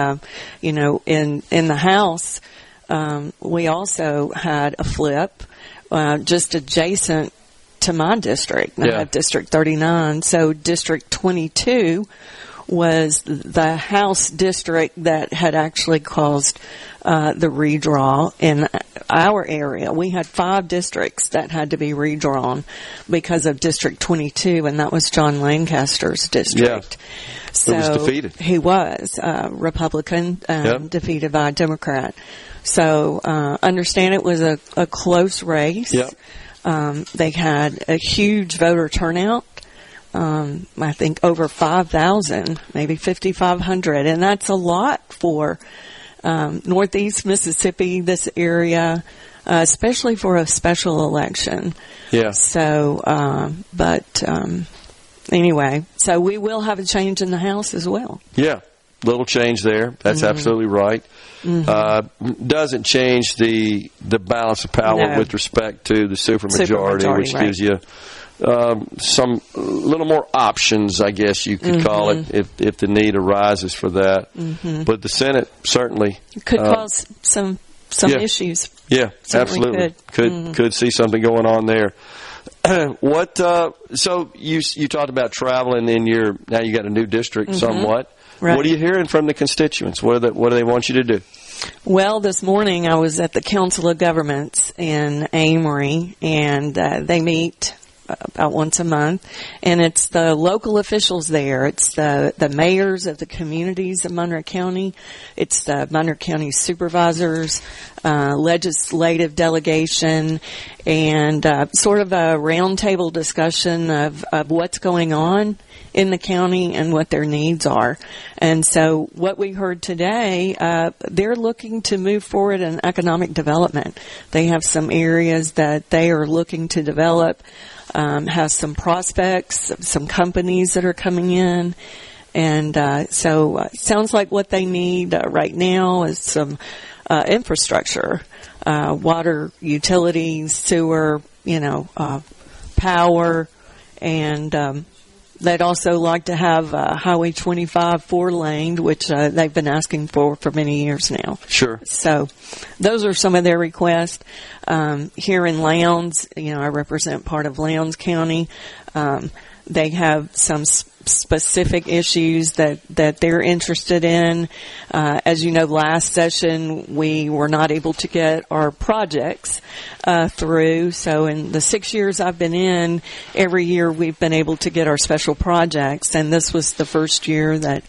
in the House, we also had a flip just adjacent to my district. I have District 39. So District 22 was the House district that had actually caused the redraw in our area. We had 5 districts that had to be redrawn because of District 22, and that was John Lancaster's district. Yeah. So he was defeated. He was Republican, defeated by a Democrat. So understand it was a close race. They had a huge voter turnout. I think over 5,000, maybe 5,500, and that's a lot for Northeast Mississippi, this area, especially for a special election. Yeah. So, anyway, so we will have a change in the House as well. Yeah, little change there. That's absolutely right. Doesn't change the balance of power with respect to the supermajority, which gives you some little more options, I guess you could call it, if the need arises for that. But the Senate certainly could cause some issues. Yeah, certainly absolutely. Could see something going on there. So you talked about traveling now you got a new district somewhat. Right. What are you hearing from the constituents? What do they want you to do? Well, this morning I was at the Council of Governments in Amory, and they meet about once a month, and it's the local officials there. It's the mayors of the communities of Monroe County. It's the Monroe County supervisors, legislative delegation, and sort of a roundtable discussion of what's going on in the county and what their needs are. And so what we heard today, they're looking to move forward in economic development. They have some areas that they are looking to develop, has some prospects, some companies that are coming in. And so it sounds like what they need right now is some infrastructure, water, utilities, sewer, power, and they'd also like to have Highway 25 4-laned, which they've been asking for many years now. Sure. So those are some of their requests. Here in Lowndes, I represent part of Lowndes County. They have some specific issues that they're interested in. As you know, last session we were not able to get our projects through. So in the 6 years I've been in, every year we've been able to get our special projects, and this was the first year that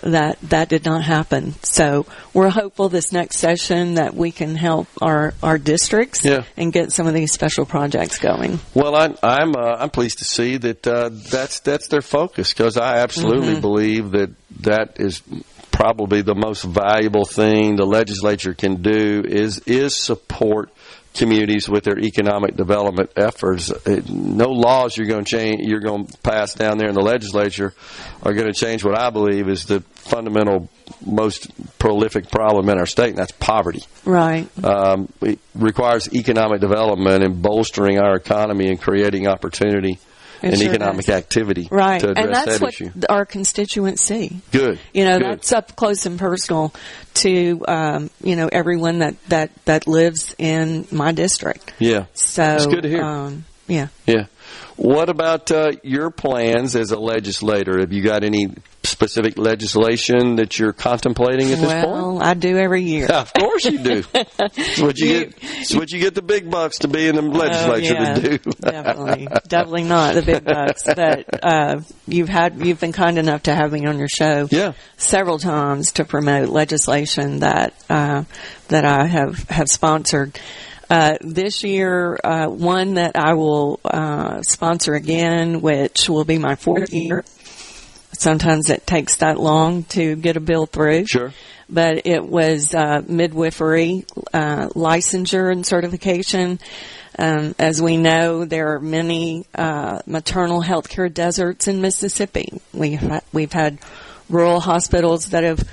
that did not happen. So we're hopeful this next session that we can help our districts and get some of these special projects going. Well, I'm pleased to see that that's their focus, because I absolutely believe that is probably the most valuable thing the legislature can do is support communities with their economic development efforts. No laws you're going to pass down there in the legislature are going to change what I believe is the fundamental, most prolific problem in our state, and that's poverty. Right. It requires economic development and bolstering our economy and creating opportunity and economic activity to address and that's that what issue. Our constituents see. Good. That's up close and personal to everyone that lives in my district. Yeah. So that's good to hear. Yeah. What about your plans as a legislator? Have you got any specific legislation that you're contemplating at this point? Well, I do every year. Of course you do. It's what you get the big bucks to be in the legislature to do. Definitely not the big bucks. But you've been kind enough to have me on your show several times to promote legislation that I have sponsored. This year, one that I will sponsor again, which will be my 4th year. Sometimes it takes that long to get a bill through. Sure. But it was midwifery licensure and certification. As we know, there are many maternal health care deserts in Mississippi. We've had rural hospitals that have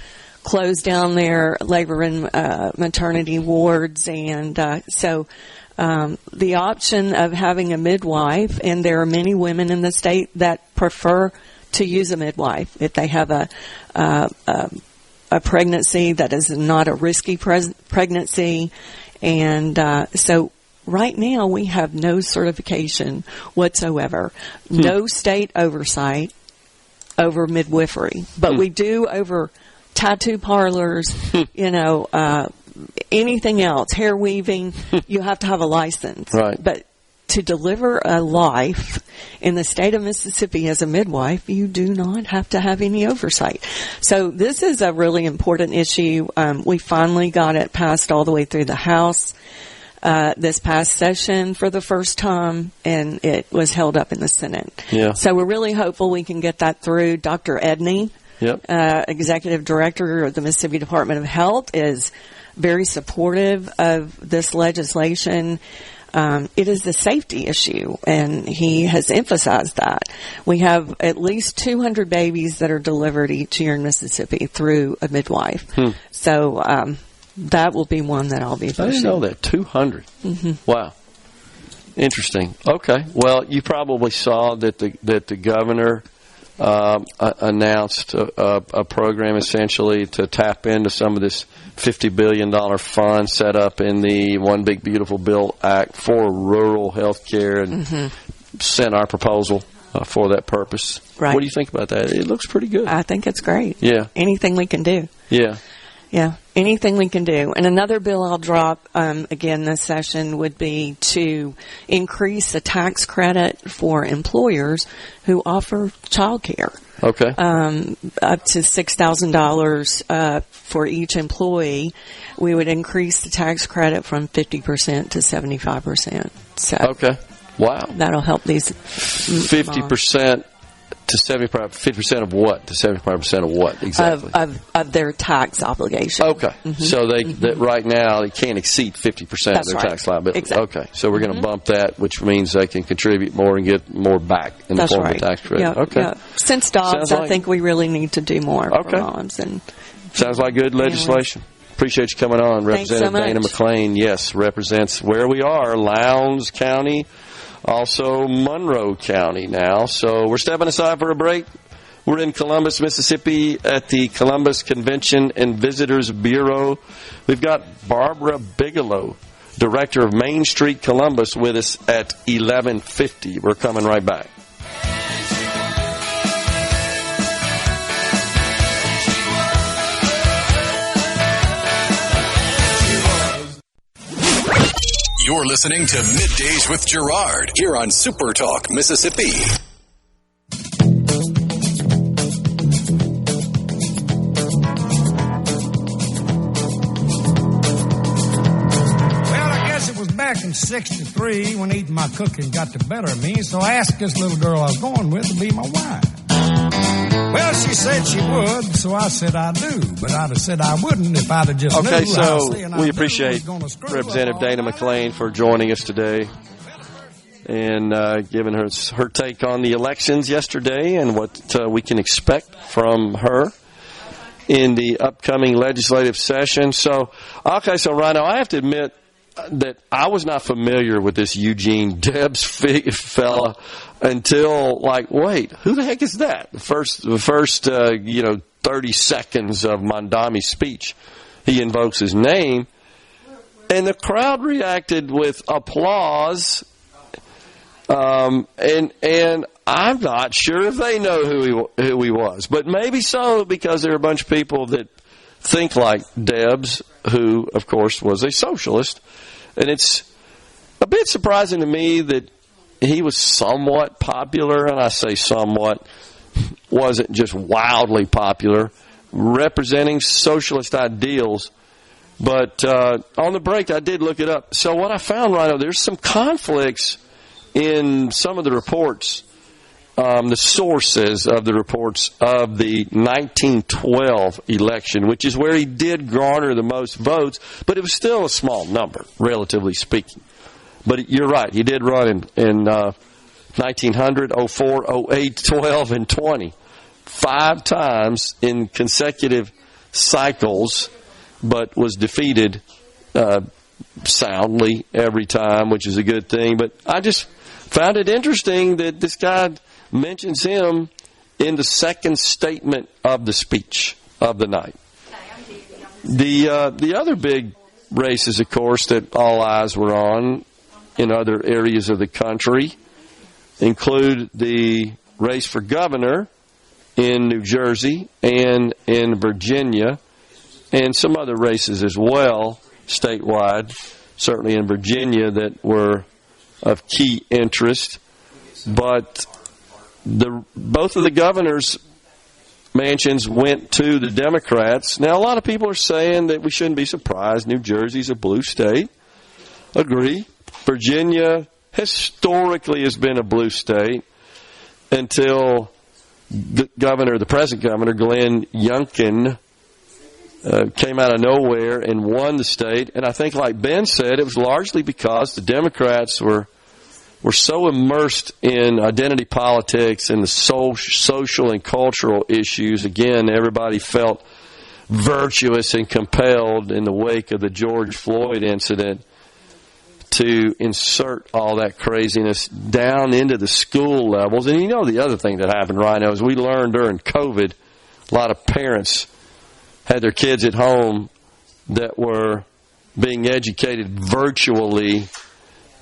closed down their labor and maternity wards, and so the option of having a midwife, and there are many women in the state that prefer to use a midwife if they have a pregnancy that is not a risky pregnancy, and so right now we have no certification whatsoever, no state oversight over midwifery, but we do over tattoo parlors, anything else, hair weaving, you have to have a license. Right. But to deliver a life in the state of Mississippi as a midwife, you do not have to have any oversight. So this is a really important issue. We finally got it passed all the way through the House this past session for the first time, and it was held up in the Senate. Yeah. So we're really hopeful we can get that through. Dr. Edney, Executive Director of the Mississippi Department of Health, is very supportive of this legislation. It is a safety issue, and he has emphasized that. We have at least 200 babies that are delivered each year in Mississippi through a midwife. So that will be one that I'll be pushing. I didn't know that. 200. Wow. Interesting. Okay. Well, you probably saw that the governor announced a program essentially to tap into some of this $50 billion fund set up in the One Big Beautiful Bill Act for rural health care, and sent our proposal for that purpose. Right. What do you think about that? It looks pretty good. I think it's great. Yeah. Anything we can do. Yeah, anything we can do. And another bill I'll drop again this session would be to increase the tax credit for employers who offer child care. Okay. Up to $6,000 for each employee. We would increase the tax credit from 50% to 75%. So okay. Wow. That'll help these 50%. To 50% of what? To 75% of what exactly? Of their tax obligation. Okay. So that right now they can't exceed 50% of their tax liability. Exactly. Okay. So we're going to bump that, which means they can contribute more and get more back in the form of tax credit. Okay. Since Dobbs, I think we really need to do more for moms. And sounds like good legislation. Appreciate you coming on. Representative Dana McClain, yes, represents where we are, Lowndes County, also Monroe County now. So we're stepping aside for a break. We're in Columbus, Mississippi at the Columbus Convention and Visitors Bureau. We've got Barbara Bigelow, Director of Main Street Columbus, with us at 11:50. We're coming right back. You're listening to Middays with Gerard here on SuperTalk, Mississippi. in 63 when eating my cooking got the better of me, so I asked this little girl I was going with to be my wife. Well, she said she would, so I said I do, but I'd have said I wouldn't if I'd have just Okay, knew. so we appreciate Representative Dana McClain for joining us today and giving her take on the elections yesterday and what we can expect from her in the upcoming legislative session. So Rhino, I have to admit that I was not familiar with this Eugene Debs fella until, wait, who the heck is that? The first 30 seconds of Mondami's speech, he invokes his name, and the crowd reacted with applause. And I'm not sure if they know who he was, but maybe so, because there are a bunch of people that think like Debs, who, of course, was a socialist. And it's a bit surprising to me that he was somewhat popular, and I say somewhat, wasn't just wildly popular, representing socialist ideals. But on the break, I did look it up. So what I found, Rhino, there's some conflicts in some of the reports, the sources of the reports of the 1912 election, which is where he did garner the most votes, but it was still a small number, relatively speaking. But you're right, he did run in 1900, 04, 08, 12, and 20. 5 times in consecutive cycles, but was defeated soundly every time, which is a good thing. But I just found it interesting that this guy mentions him in the second statement of the speech of the night. The other big races, of course, that all eyes were on in other areas of the country include the race for governor in New Jersey and in Virginia, and some other races as well statewide, certainly in Virginia, that were of key interest. But both of the governor's mansions went to the Democrats. Now, a lot of people are saying that we shouldn't be surprised. New Jersey's a blue state. Agree. Virginia historically has been a blue state until the present governor, Glenn Youngkin, came out of nowhere and won the state. And I think, like Ben said, it was largely because the Democrats were so immersed in identity politics and the social and cultural issues. Again, everybody felt virtuous and compelled in the wake of the George Floyd incident to insert all that craziness down into the school levels. And the other thing that happened, Rhino, is we learned during COVID, a lot of parents had their kids at home that were being educated virtually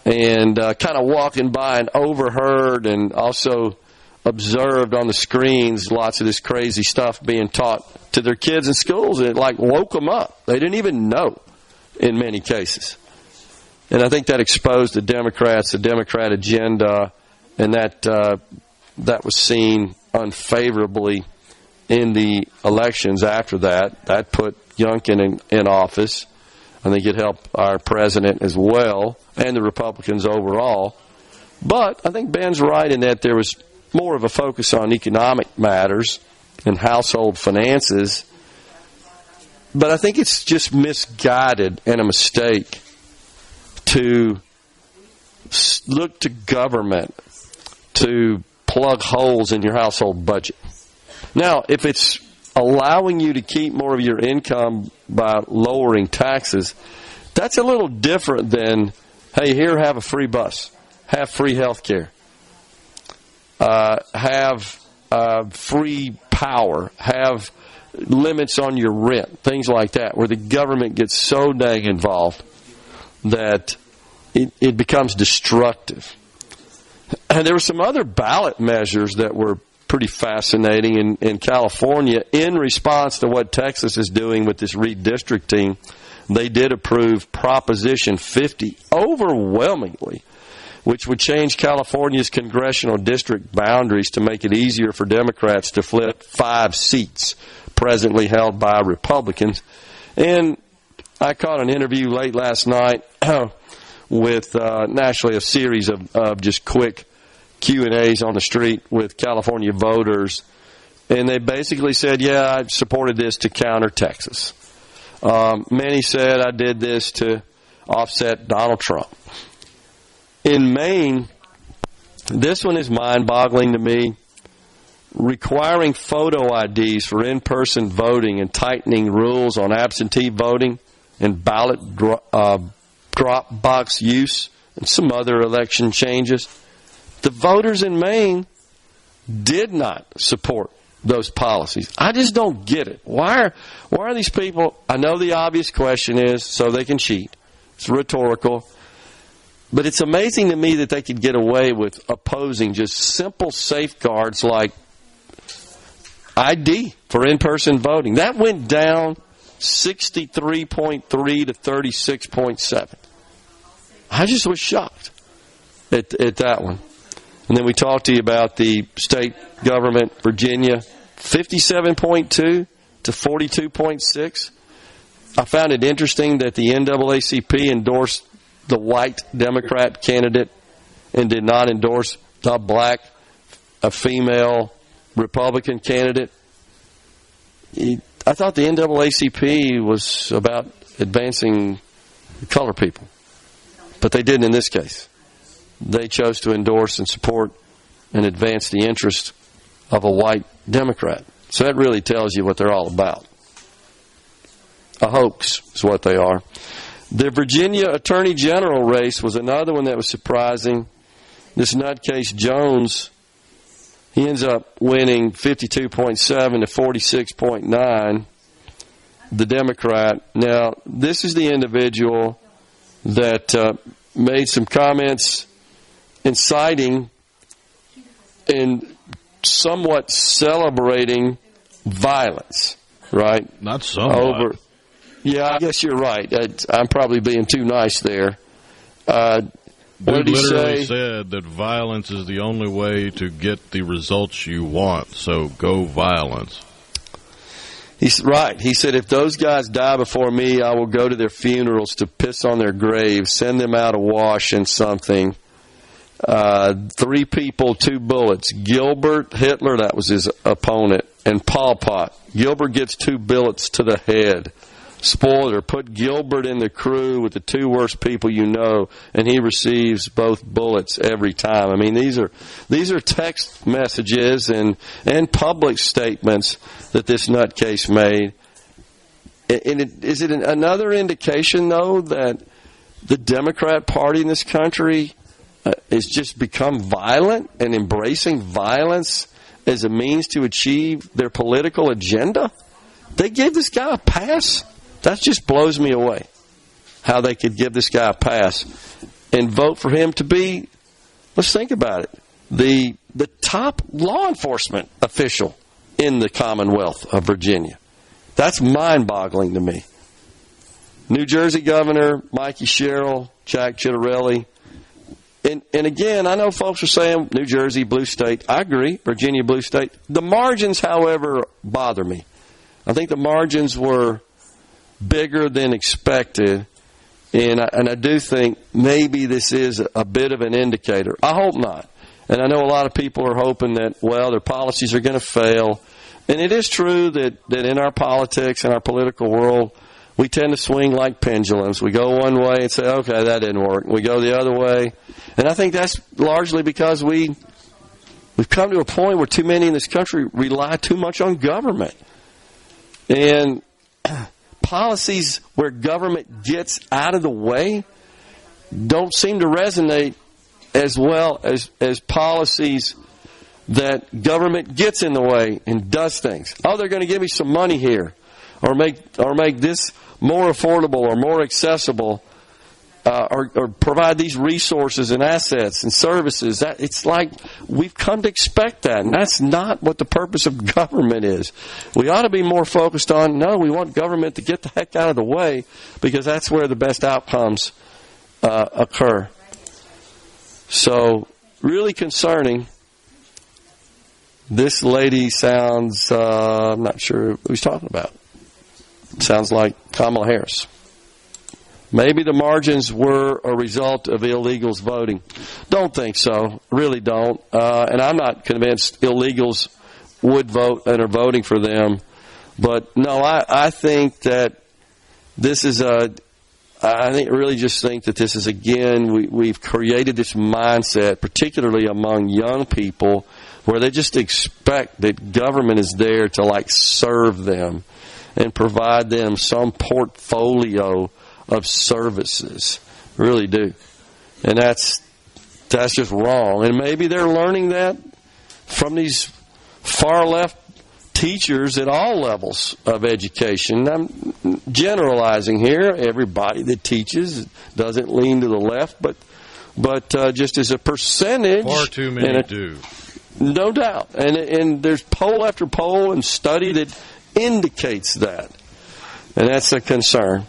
and kind of walking by and overheard and also observed on the screens lots of this crazy stuff being taught to their kids in schools. And it woke them up. They didn't even know in many cases. And I think that exposed the Democrats, the Democrat agenda, and that was seen unfavorably in the elections after that. That put Youngkin in office. I think it helped our president as well and the Republicans overall. But I think Ben's right in that there was more of a focus on economic matters and household finances. But I think it's just misguided and a mistake to look to government to plug holes in your household budget. Now, if it's allowing you to keep more of your income by lowering taxes, that's a little different than, hey, here, have a free bus, have free health care, have free power, have limits on your rent, things like that, where the government gets so dang involved that it becomes destructive. And there were some other ballot measures that were pretty fascinating in California in response to what Texas is doing with this redistricting. They did approve Proposition 50 overwhelmingly, which would change California's congressional district boundaries to make it easier for Democrats to flip 5 seats presently held by Republicans. And I caught an interview late last night with nationally a series of just quick Q&As on the street with California voters, and they basically said, yeah, I supported this to counter Texas. Many said I did this to offset Donald Trump. In Maine, this one is mind-boggling to me. Requiring photo IDs for in-person voting and tightening rules on absentee voting and ballot drop box use and some other election changes. The voters in Maine did not support those policies. I just don't get it. Why are these people? I know the obvious question is so they can cheat. It's rhetorical. But it's amazing to me that they could get away with opposing just simple safeguards like ID for in-person voting. That went down 63.3 to 36.7. I just was shocked at that one. And then we talked to you about the state government, Virginia, 57.2 to 42.6. I found it interesting that the NAACP endorsed the white Democrat candidate and did not endorse the black, a female Republican candidate. I thought the NAACP was about advancing color people, but they didn't in this case. They chose to endorse and support and advance the interest of a white Democrat. So that really tells you what they're all about. A hoax is what they are. The Virginia Attorney General race was another one that was surprising. This nutcase Jones, he ends up winning 52.7 to 46.9, the Democrat. Now, this is the individual that made some comments inciting and somewhat celebrating violence, right? Not somewhat. Yeah, I guess you're right. I'm probably being too nice there. Dude literally said that violence is the only way to get the results you want, so go violence. He's right. He said, if those guys die before me, I will go to their funerals to piss on their graves, send them out awash in something. 3 people, 2 bullets. Gilbert, Hitler, that was his opponent, and Pol Pot. Gilbert gets 2 bullets to the head. Spoiler, put Gilbert in the crew with the 2 worst people you know, and he receives both bullets every time. I mean, these are text messages and public statements that this nutcase made. And is it another indication, though, that the Democrat Party in this country has just become violent and embracing violence as a means to achieve their political agenda? They gave this guy a pass. That just blows me away, how they could give this guy a pass and vote for him to be, let's think about it, the top law enforcement official in the Commonwealth of Virginia. That's mind-boggling to me. New Jersey Governor Mikey Sherrill, Jack Ciattarelli. And again, I know folks are saying New Jersey, blue state. I agree, Virginia, blue state. The margins, however, bother me. I think the margins were bigger than expected, and I do think maybe this is a bit of an indicator. I hope not. And I know a lot of people are hoping that, well, their policies are going to fail. And it is true that in our politics and our political world, we tend to swing like pendulums. We go one way and say, okay, that didn't work. We go the other way. And I think that's largely because we've come to a point where too many in this country rely too much on government. And policies where government gets out of the way don't seem to resonate as well as policies that government gets in the way and does things. Oh, they're going to give me some money here, or make this more affordable or more accessible, or provide these resources and assets and services. That it's like we've come to expect that, and that's not what the purpose of government is. We ought to be more focused on, no, we want government to get the heck out of the way, because that's where the best outcomes occur. So, really concerning. This lady sounds, I'm not sure who he's talking about. Sounds like Kamala Harris. Maybe the margins were a result of illegals voting. Don't think so. Really don't. And I'm not convinced illegals would vote and are voting for them. But, no, I think that this is really just think that this is, again, we've created this mindset, particularly among young people, where they just expect that government is there to, like, serve them and provide them some portfolio of services. Really do. And that's just wrong. And maybe they're learning that from these far left teachers at all levels of education. I'm generalizing here. Everybody that teaches doesn't lean to the left, but just as a percentage. Far too many do. No doubt. And there's poll after poll and study that indicates that. And that's a concern.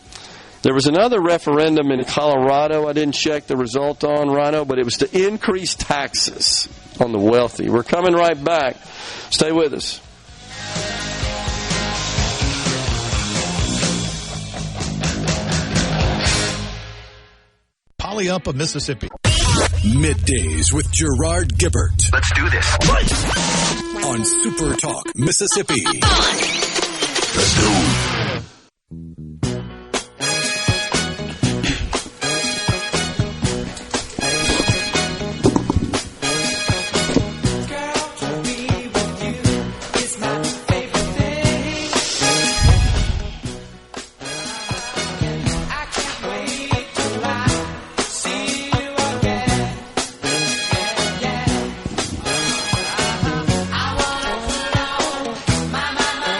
There was another referendum in Colorado I didn't check the result on, Rhino, but it was to increase taxes on the wealthy. We're coming right back. Stay with us. Polyumpa, Mississippi. Middays with Gerard Gibert. Let's do this. On SuperTalk, Mississippi. Let's go.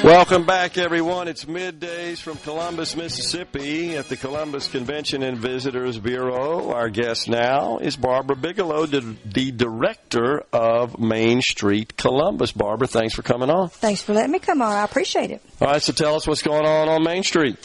Welcome back, everyone. It's Middays from Columbus, Mississippi at the Columbus Convention and Visitors Bureau. Our guest now is Barbara Bigelow, the director of Main Street Columbus. Barbara, thanks for coming on. Thanks for letting me come on. I appreciate it. All right, so tell us what's going on Main Street.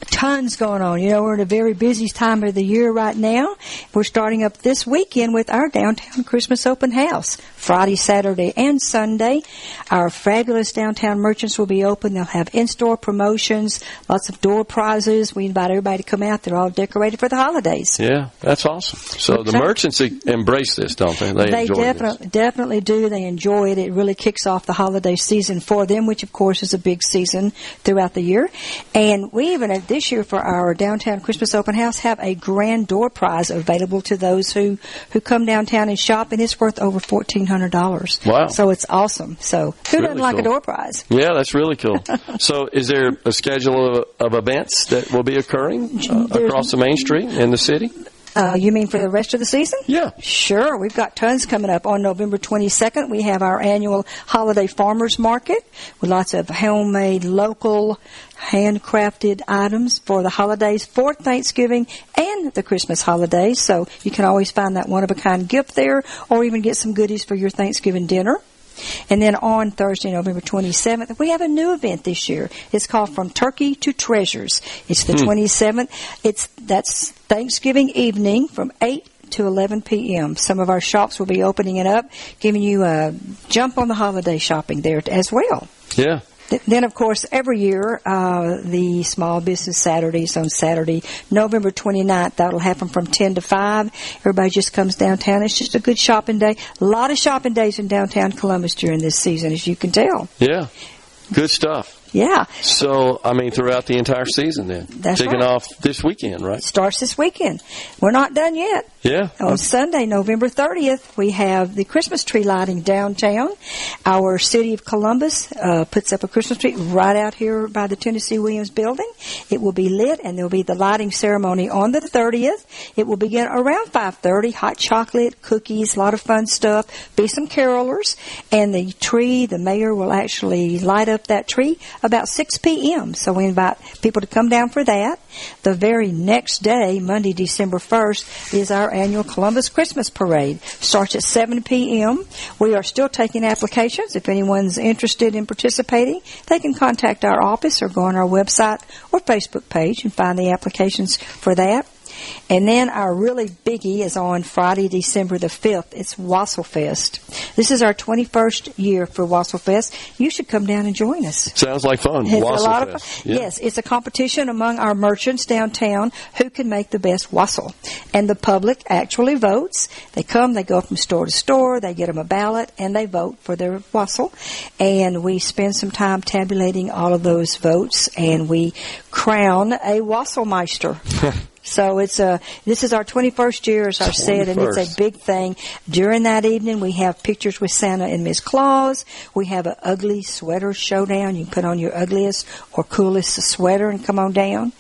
Tons going on. You know, we're in a very busy time of the year right now. We're starting up this weekend with our downtown Christmas open house, Friday, Saturday, and Sunday. Our fabulous downtown merchants will be open. They'll have in-store promotions, lots of door prizes. We invite everybody to come out. They're all decorated for the holidays. Yeah, that's awesome. So the merchants embrace this, don't they? They enjoy this. Definitely do. They enjoy it. It really kicks off the holiday season for them, which, of course, is a big season throughout the year. And we even this year for our downtown Christmas open house have a grand door prize available to those who come downtown and shop, and it's worth over $1,400. Wow. So it's awesome. So who doesn't like a door prize? Yeah, that's really cool. So is there a schedule of events that will be occurring across the Main Street in the city? You mean for the rest of the season? Yeah. Sure. We've got tons coming up. On November 22nd, we have our annual Holiday Farmers Market with lots of homemade, local, handcrafted items for the holidays, for Thanksgiving and the Christmas holidays. So you can always find that one-of-a-kind gift there, or even get some goodies for your Thanksgiving dinner. And then on Thursday, November 27th, we have a new event this year. It's called From Turkey to Treasures. It's the 27th. That's Thanksgiving evening from 8 to 11 p.m. Some of our shops will be opening it up, giving you a jump on the holiday shopping there as well. Yeah. Then, of course, every year, the Small Business Saturdays on Saturday, November 29th, that'll happen from 10 to 5. Everybody just comes downtown. It's just a good shopping day. A lot of shopping days in downtown Columbus during this season, as you can tell. Yeah. Good stuff. Yeah. So, I mean, throughout the entire season then. That's Kicking right. off this weekend, right? Starts this weekend. We're not done yet. Yeah. On Sunday, November 30th, we have the Christmas tree lighting downtown. Our City of Columbus puts up a Christmas tree right out here by the Tennessee Williams building. It will be lit, and there will be the lighting ceremony on the 30th. It will begin around 5:30. Hot chocolate, cookies, a lot of fun stuff. Be some carolers. And the tree, the mayor will actually light up that tree about 6 p.m. So we invite people to come down for that. The very next day, Monday, December 1st, is our annual Columbus Christmas Parade. Starts at 7 p.m. We are still taking applications. If anyone's interested in participating, they can contact our office or go on our website or Facebook page and find the applications for that. And then our really biggie is on Friday, December the 5th. It's Wassail Fest. This is our 21st year for Wassail Fest. You should come down and join us. Sounds like fun. It's Wassail a lot Fest. of fun. Yes, it's a competition among our merchants downtown who can make the best wassail. And the public actually votes. They come, they go from store to store, they get them a ballot, and they vote for their wassail. And we spend some time tabulating all of those votes, and we crown a Wassailmeister. So this is our 21st year, as I said, and it's a big thing. During that evening, we have pictures with Santa and Miss Claus. We have an ugly sweater showdown. You can put on your ugliest or coolest sweater and come on down.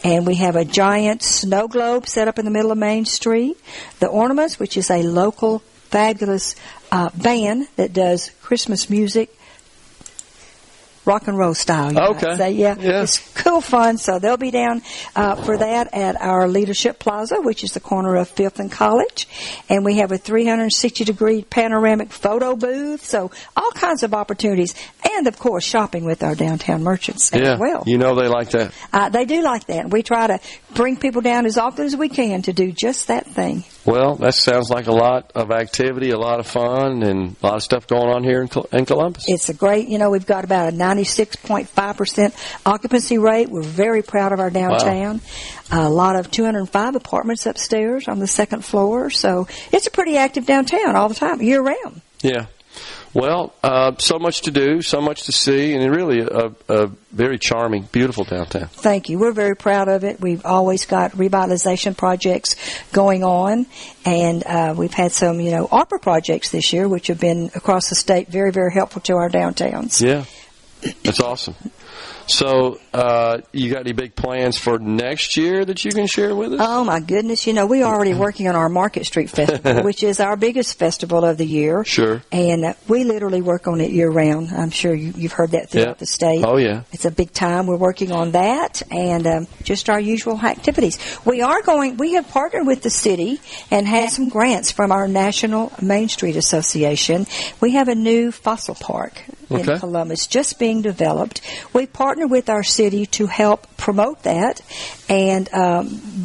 And we have a giant snow globe set up in the middle of Main Street. The Ornaments, which is a local fabulous band that does Christmas music, rock and roll style. Okay. Say. Yeah. It's cool fun. So they'll be down for that at our Leadership Plaza, which is the corner of 5th and College. And we have a 360-degree panoramic photo booth. So all kinds of opportunities. And, of course, shopping with our downtown merchants as well. You know they like that. They do like that. We try to bring people down as often as we can to do just that thing. Well, that sounds like a lot of activity, a lot of fun, and a lot of stuff going on here in Columbus. It's a great, we've got about a 96.5% occupancy rate. We're very proud of our downtown. Wow. A lot of 205 apartments upstairs on the second floor. So it's a pretty active downtown all the time, year round. Yeah. Well, so much to do, so much to see, and really a very charming, beautiful downtown. Thank you. We're very proud of it. We've always got revitalization projects going on, and we've had some, ARPA projects this year, which have been across the state very, very helpful to our downtowns. Yeah, that's awesome. So, you got any big plans for next year that you can share with us? Oh, my goodness. We're already working on our Market Street Festival, which is our biggest festival of the year. Sure. And we literally work on it year-round. I'm sure you've heard that throughout the state. Oh, yeah. It's a big time. We're working on that and just our usual activities. We have partnered with the city and had some grants from our National Main Street Association. We have a new fossil park in Columbus just being developed. We partner with our city to help promote that, and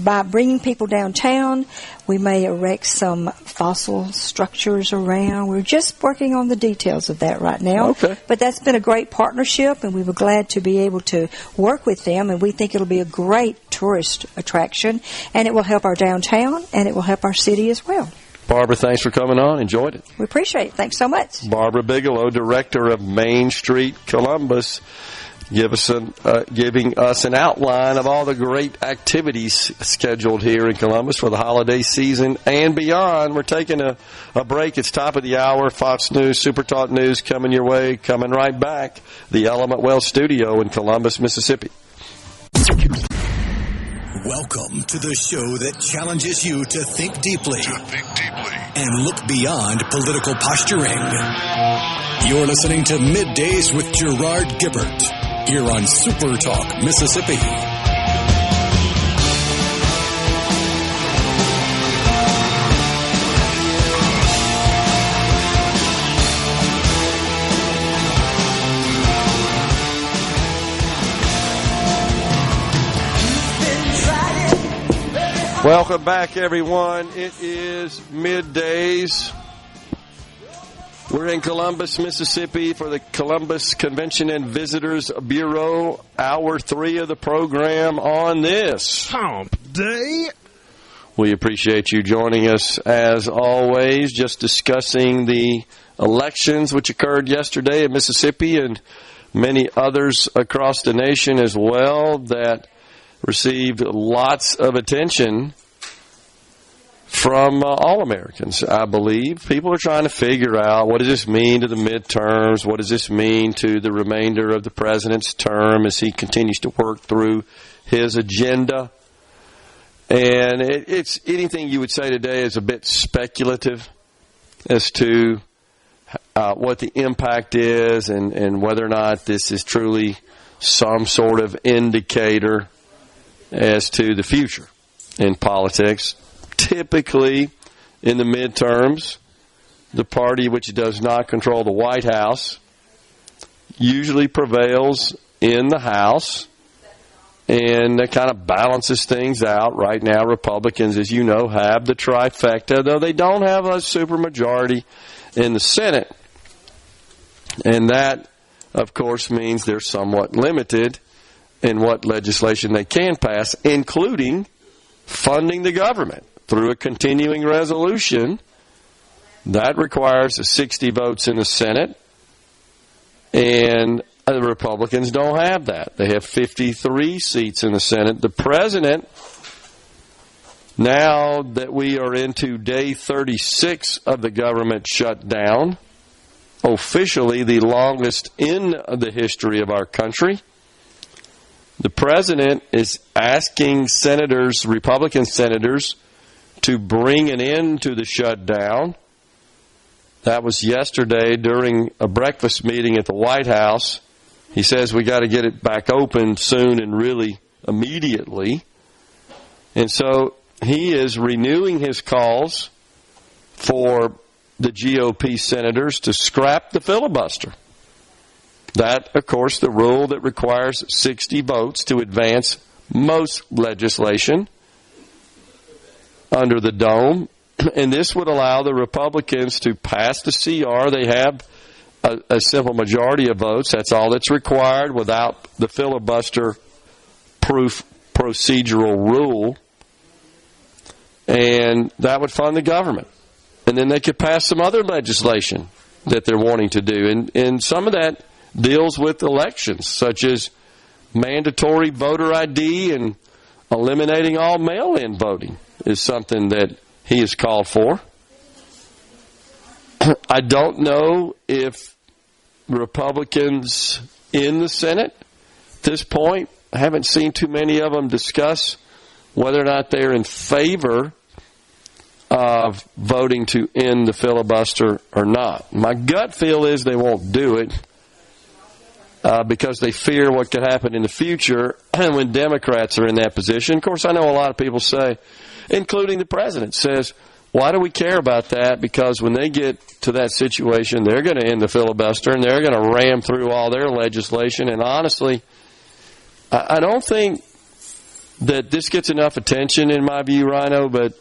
by bringing people downtown, we may erect some fossil structures around. We're just working on the details of that right now. Okay. But that's been a great partnership, and we were glad to be able to work with them, and we think it'll be a great tourist attraction, and it will help our downtown, and it will help our city as well. Barbara, thanks for coming on. Enjoyed it. We appreciate it. Thanks so much. Barbara Bigelow, Director of Main Street Columbus, giving us an outline of all the great activities scheduled here in Columbus for the holiday season and beyond. We're taking a break. It's top of the hour. Fox News, SuperTalk News coming your way, coming right back. The Element Well Studio in Columbus, Mississippi. Welcome to the show that challenges you to think deeply and look beyond political posturing. You're listening to Middays with Gerard Gibert here on SuperTalk, Mississippi. Welcome back, everyone. It is Middays. We're in Columbus, Mississippi for the Columbus Convention and Visitors Bureau. Hour 3 of the program on this Hump Day. We appreciate you joining us as always, just discussing the elections which occurred yesterday in Mississippi and many others across the nation as well that received lots of attention from all Americans, I believe. People are trying to figure out, what does this mean to the midterms? What does this mean to the remainder of the president's term as he continues to work through his agenda? And it's anything you would say today is a bit speculative as to what the impact is and whether or not this is truly some sort of indicator as to the future in politics. Typically, in the midterms, the party which does not control the White House usually prevails in the House And that kind of balances things out. Right now, Republicans, as you know, have the trifecta, though they don't have a supermajority in the Senate. And that, of course, means they're somewhat limited in what legislation they can pass, including funding the government through a continuing resolution. That requires 60 votes in the Senate, and the Republicans don't have that. They have 53 seats in the Senate. The president, now that we are into day 36 of the government shutdown, officially the longest in the history of our country, the president is asking senators, Republican senators, to bring an end to the shutdown. That was yesterday during a breakfast meeting at the White House. He says we got to get it back open soon and really immediately. And so he is renewing his calls for the GOP senators to scrap the filibuster. That, of course, the rule that requires 60 votes to advance most legislation under the dome. And this would allow the Republicans to pass the CR. They have a simple majority of votes. That's all that's required without the filibuster-proof procedural rule. And that would fund the government. And then they could pass some other legislation that they're wanting to do. And some of that deals with elections, such as mandatory voter ID and eliminating all mail-in voting is something that he has called for. I don't know if Republicans in the Senate at this point, I haven't seen too many of them discuss whether or not they're in favor of voting to end the filibuster or not. My gut feel is they won't do it because they fear what could happen in the future when Democrats are in that position. Of course, I know a lot of people say, including the president, says, why do we care about that? Because when they get to that situation, they're going to end the filibuster and they're going to ram through all their legislation. And honestly, I don't think that this gets enough attention in my view, Rhino, but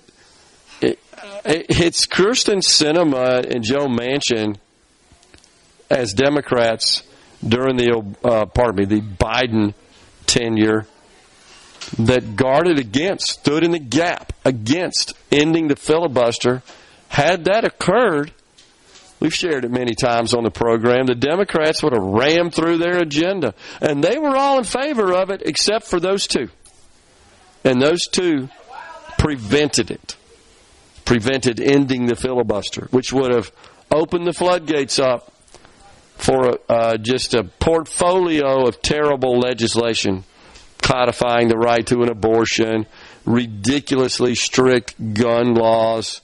it's Kyrsten Sinema and Joe Manchin as Democrats during the Biden tenure that guarded against, stood in the gap against ending the filibuster. Had that occurred, we've shared it many times on the program, the Democrats would have rammed through their agenda. And they were all in favor of it except for those two. And those two prevented it. Prevented ending the filibuster, which would have opened the floodgates up for just a portfolio of terrible legislation, codifying the right to an abortion, ridiculously strict gun laws,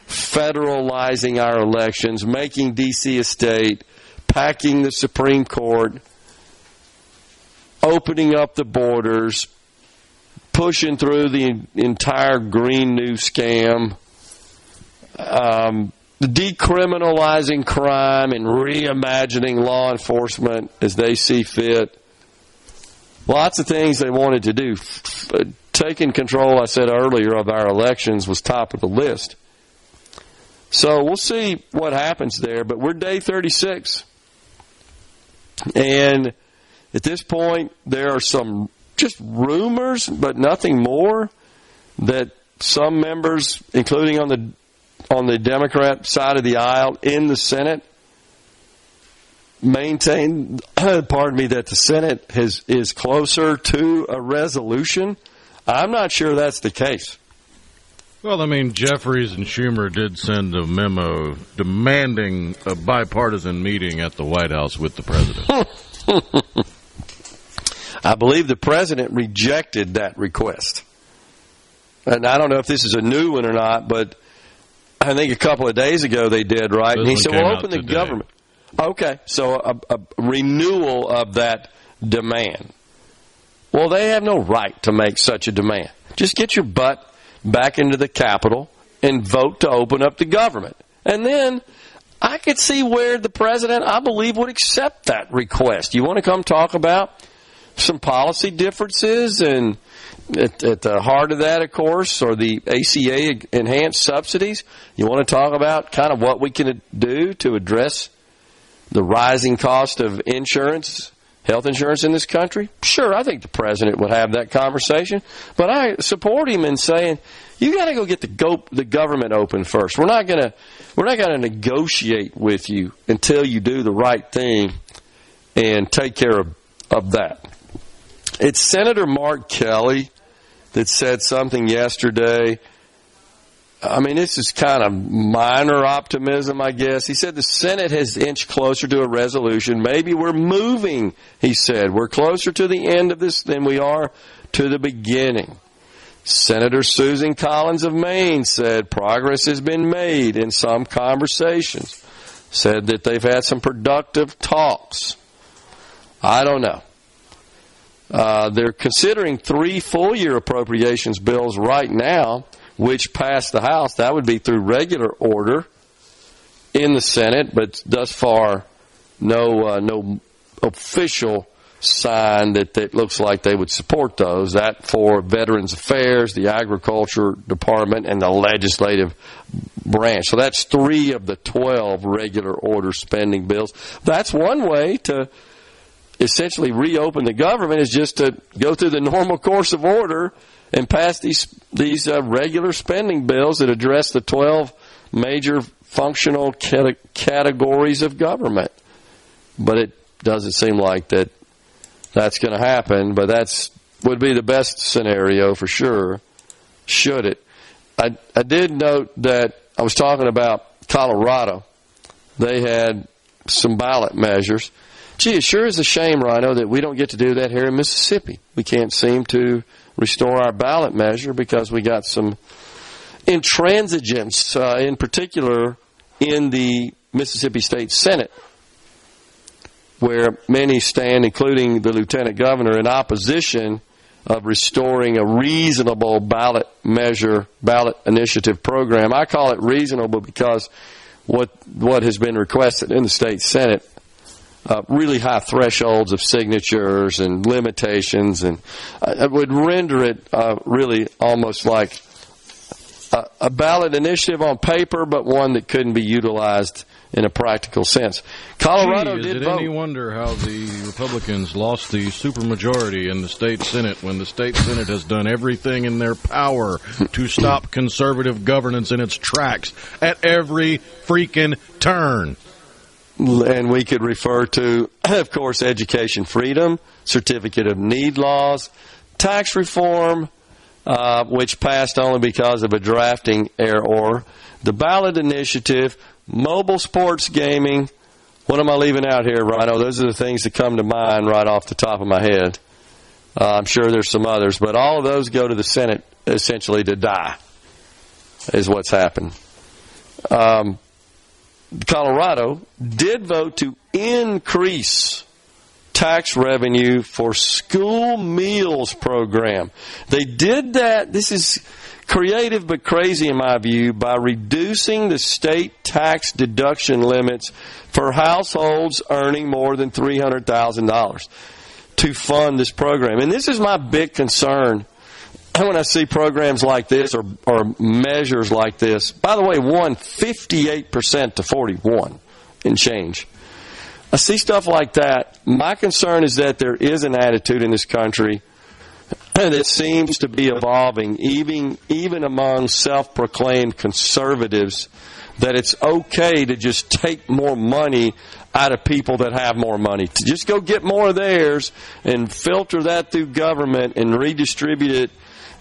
federalizing our elections, making D.C. a state, packing the Supreme Court, opening up the borders, pushing through the entire Green New scam, decriminalizing crime and reimagining law enforcement as they see fit. Lots of things they wanted to do. Taking control, I said earlier, of our elections was top of the list. So we'll see what happens there, but we're day 36. And at this point, there are some just rumors, but nothing more, that some members, including on the Democrat side of the aisle in the Senate, maintain, that the Senate is closer to a resolution. I'm not sure that's the case. Well, I mean, Jeffries and Schumer did send a memo demanding a bipartisan meeting at the White House with the president. I believe the president rejected that request. And I don't know if this is a new one or not, but I think a couple of days ago they did, right? And he said, well, open the government. Okay, so a renewal of that demand. Well, they have no right to make such a demand. Just get your butt back into the Capitol and vote to open up the government. And then I could see where the president, I believe, would accept that request. You want to come talk about some policy differences, and at the heart of that, of course, are the ACA enhanced subsidies. You want to talk about kind of what we can do to address the rising cost of insurance, health insurance in this country? Sure, I think the president would have that conversation, but I support him in saying you got to go get the government open first. We're not going to negotiate with you until you do the right thing and take care of that. It's Senator Mark Kelly that said something yesterday. I mean, this is kind of minor optimism, I guess. He said the Senate has inched closer to a resolution. Maybe we're moving, he said. We're closer to the end of this than we are to the beginning. Senator Susan Collins of Maine said progress has been made in some conversations. Said that they've had some productive talks. I don't know. They're considering 3 full-year appropriations bills right now, which passed the House. That would be through regular order in the Senate, but thus far, no official sign that looks like they would support those. That for Veterans Affairs, the Agriculture Department, and the Legislative Branch. So that's 3 of the 12 regular order spending bills. That's one way to essentially reopen the government, is just to go through the normal course of order and pass these regular spending bills that address the 12 major functional categories of government. But it doesn't seem like that's going to happen, but that would be the best scenario for sure, should it. I did note that I was talking about Colorado. They had some ballot measures. Gee, it sure is a shame, Rhino, that we don't get to do that here in Mississippi. We can't seem to restore our ballot measure because we got some intransigence, in particular in the Mississippi State Senate, where many stand, including the lieutenant governor, in opposition of restoring a reasonable ballot initiative program. I call it reasonable because what has been requested in the state Senate, really high thresholds of signatures and limitations, and it would render it really almost like a ballot initiative on paper, but one that couldn't be utilized in a practical sense. Colorado did vote. Is it any wonder how the Republicans lost the supermajority in the state Senate when the state Senate has done everything in their power to stop conservative governance in its tracks at every freaking turn? And we could refer to, of course, education freedom, certificate of need laws, tax reform, which passed only because of a drafting error, the ballot initiative, mobile sports gaming. What am I leaving out here, Rhino? Those are the things that come to mind right off the top of my head. I'm sure there's some others, but all of those go to the Senate essentially to die, is what's happened. Colorado did vote to increase tax revenue for school meals program. They did that, this is creative but crazy in my view, by reducing the state tax deduction limits for households earning more than $300,000 to fund this program. And this is my big concern when I see programs like this or measures like this. By the way, 58% to 41 and change. I see stuff like that. My concern is that there is an attitude in this country that seems to be evolving, even among self-proclaimed conservatives, that it's okay to just take more money out of people that have more money. To just go get more of theirs and filter that through government and redistribute it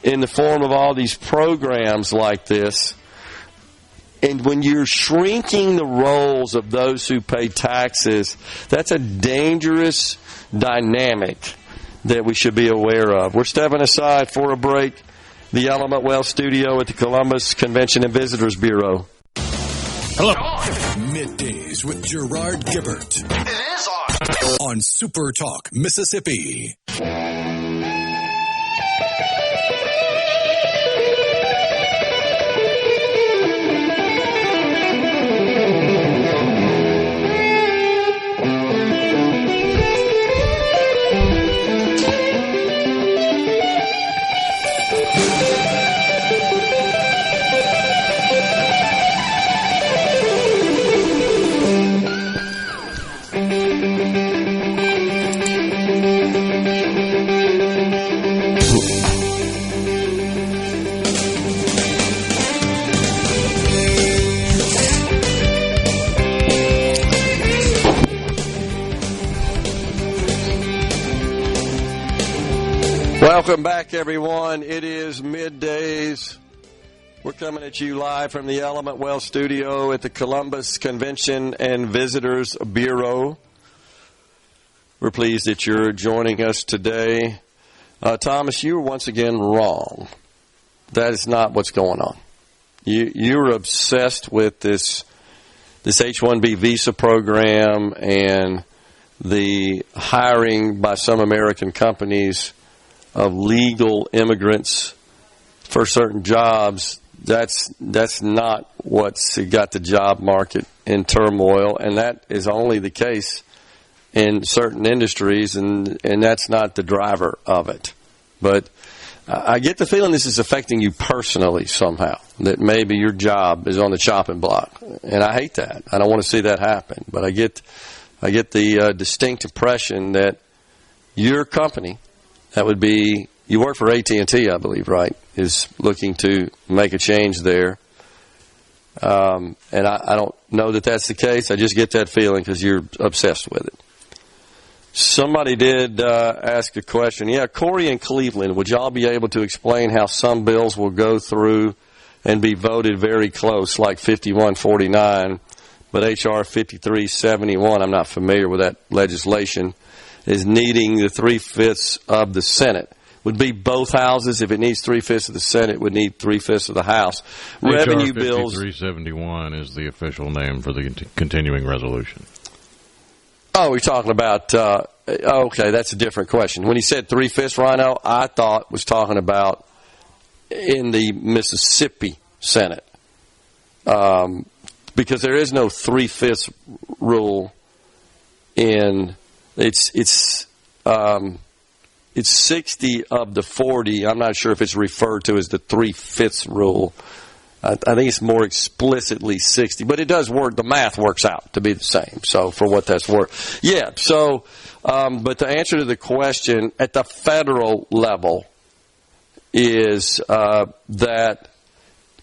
in the form of all these programs like this. And when you're shrinking the roles of those who pay taxes, that's a dangerous dynamic that we should be aware of. We're stepping aside for a break. The Element Well Studio at the Columbus Convention and Visitors Bureau. Hello. Middays with Gerard Gibert. It is on SuperTalk, Mississippi. Welcome back, everyone. It is Middays. We're coming at you live from the Element Well studio at the Columbus Convention and Visitors Bureau. We're pleased that you're joining us today. Thomas, you were once again wrong. That is not what's going on. You're obsessed with this H-1B visa program and the hiring by some American companies of legal immigrants for certain jobs. That's not what's got the job market in turmoil, and that is only the case in certain industries, and that's not the driver of it. But I get the feeling this is affecting you personally somehow, that maybe your job is on the chopping block, and I hate that. I don't want to see that happen, but I get the distinct impression that your company, that would be, you work for AT&T, I believe, right, is looking to make a change there. And I don't know that that's the case. I just get that feeling because you're obsessed with it. Somebody did ask a question. Yeah, Corey in Cleveland, would y'all be able to explain how some bills will go through and be voted very close, like 5149, but H.R. 5371, I'm not familiar with that legislation, is needing the 3/5 of the Senate. Would be both houses. If it needs 3/5 of the Senate, it would need 3/5 of the House. Revenue bills. 5371 is the official name for the continuing resolution. Oh, we're talking about, okay, that's a different question. When he said 3/5, Rhino, I thought was talking about in the Mississippi Senate. Because there is no 3/5 rule in, it's 60 of the 40. I'm not sure if it's referred to as the 3/5 rule. I think it's more explicitly 60, but it does work. The math works out to be the same. So for what that's worth, yeah. So, but the answer to the question at the federal level is that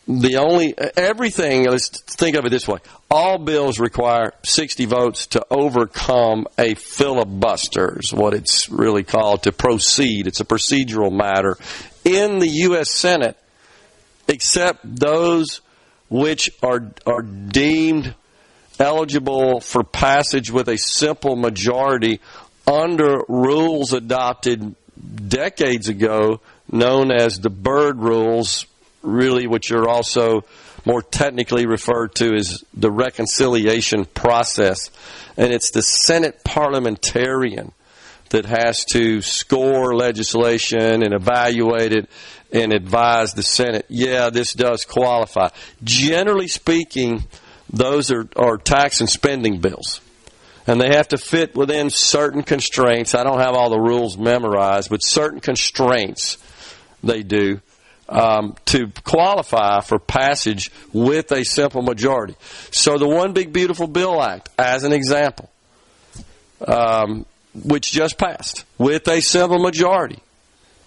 everything. Let's think of it this way: all bills require 60 votes to overcome a filibuster. Is what it's really called, to proceed. It's a procedural matter in the U.S. Senate, except those which are deemed eligible for passage with a simple majority under rules adopted decades ago, known as the Byrd rules, really which are also more technically referred to as the reconciliation process. And it's the Senate parliamentarian that has to score legislation and evaluate it and advise the Senate, yeah, this does qualify. Generally speaking, those are tax and spending bills. And they have to fit within certain constraints. I don't have all the rules memorized, but certain constraints they do to qualify for passage with a simple majority. So the One Big Beautiful Bill Act, as an example, which just passed with a simple majority,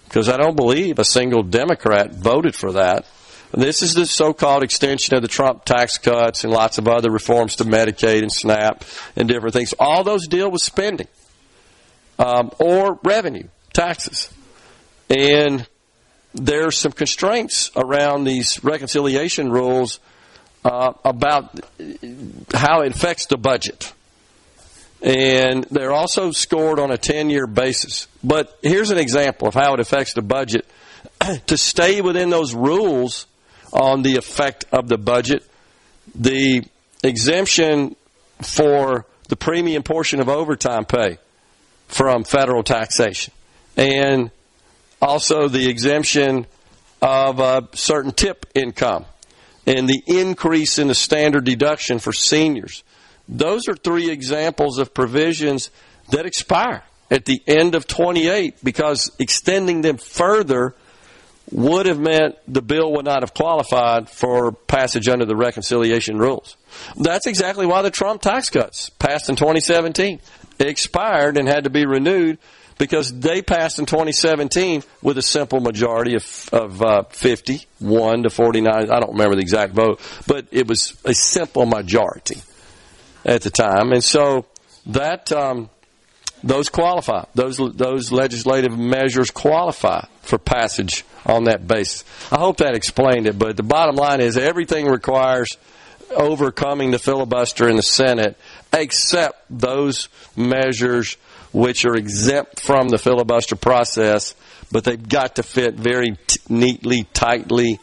because I don't believe a single Democrat voted for that. This is the so-called extension of the Trump tax cuts and lots of other reforms to Medicaid and SNAP and different things. All those deal with spending or revenue, taxes. And there's some constraints around these reconciliation rules about how it affects the budget. And they're also scored on a 10-year basis. But here's an example of how it affects the budget. To stay within those rules on the effect of the budget, the exemption for the premium portion of overtime pay from federal taxation, and also the exemption of certain tip income, and the increase in the standard deduction for seniors. Those are three examples of provisions that expire at the end of 28, because extending them further would have meant the bill would not have qualified for passage under the reconciliation rules. That's exactly why the Trump tax cuts passed in 2017 expired and had to be renewed, because they passed in 2017 with a simple majority of 51 to 49. I don't remember the exact vote, but it was a simple majority at the time. And so that those qualify. Those legislative measures qualify for passage on that basis. I hope that explained it, but the bottom line is everything requires overcoming the filibuster in the Senate except those measures which are exempt from the filibuster process, but they've got to fit very neatly, tightly,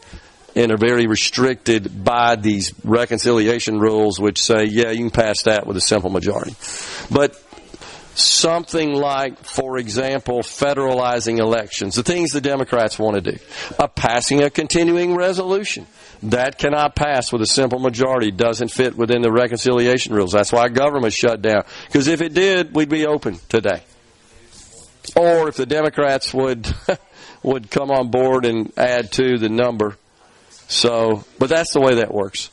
and are very restricted by these reconciliation rules which say, yeah, you can pass that with a simple majority. But something like, for example, federalizing elections, the things the Democrats want to do, passing a continuing resolution, that cannot pass with a simple majority, doesn't fit within the reconciliation rules. That's why government shut down. Because if it did, we'd be open today. Or if the Democrats would come on board and add to the number. So, but that's the way that works.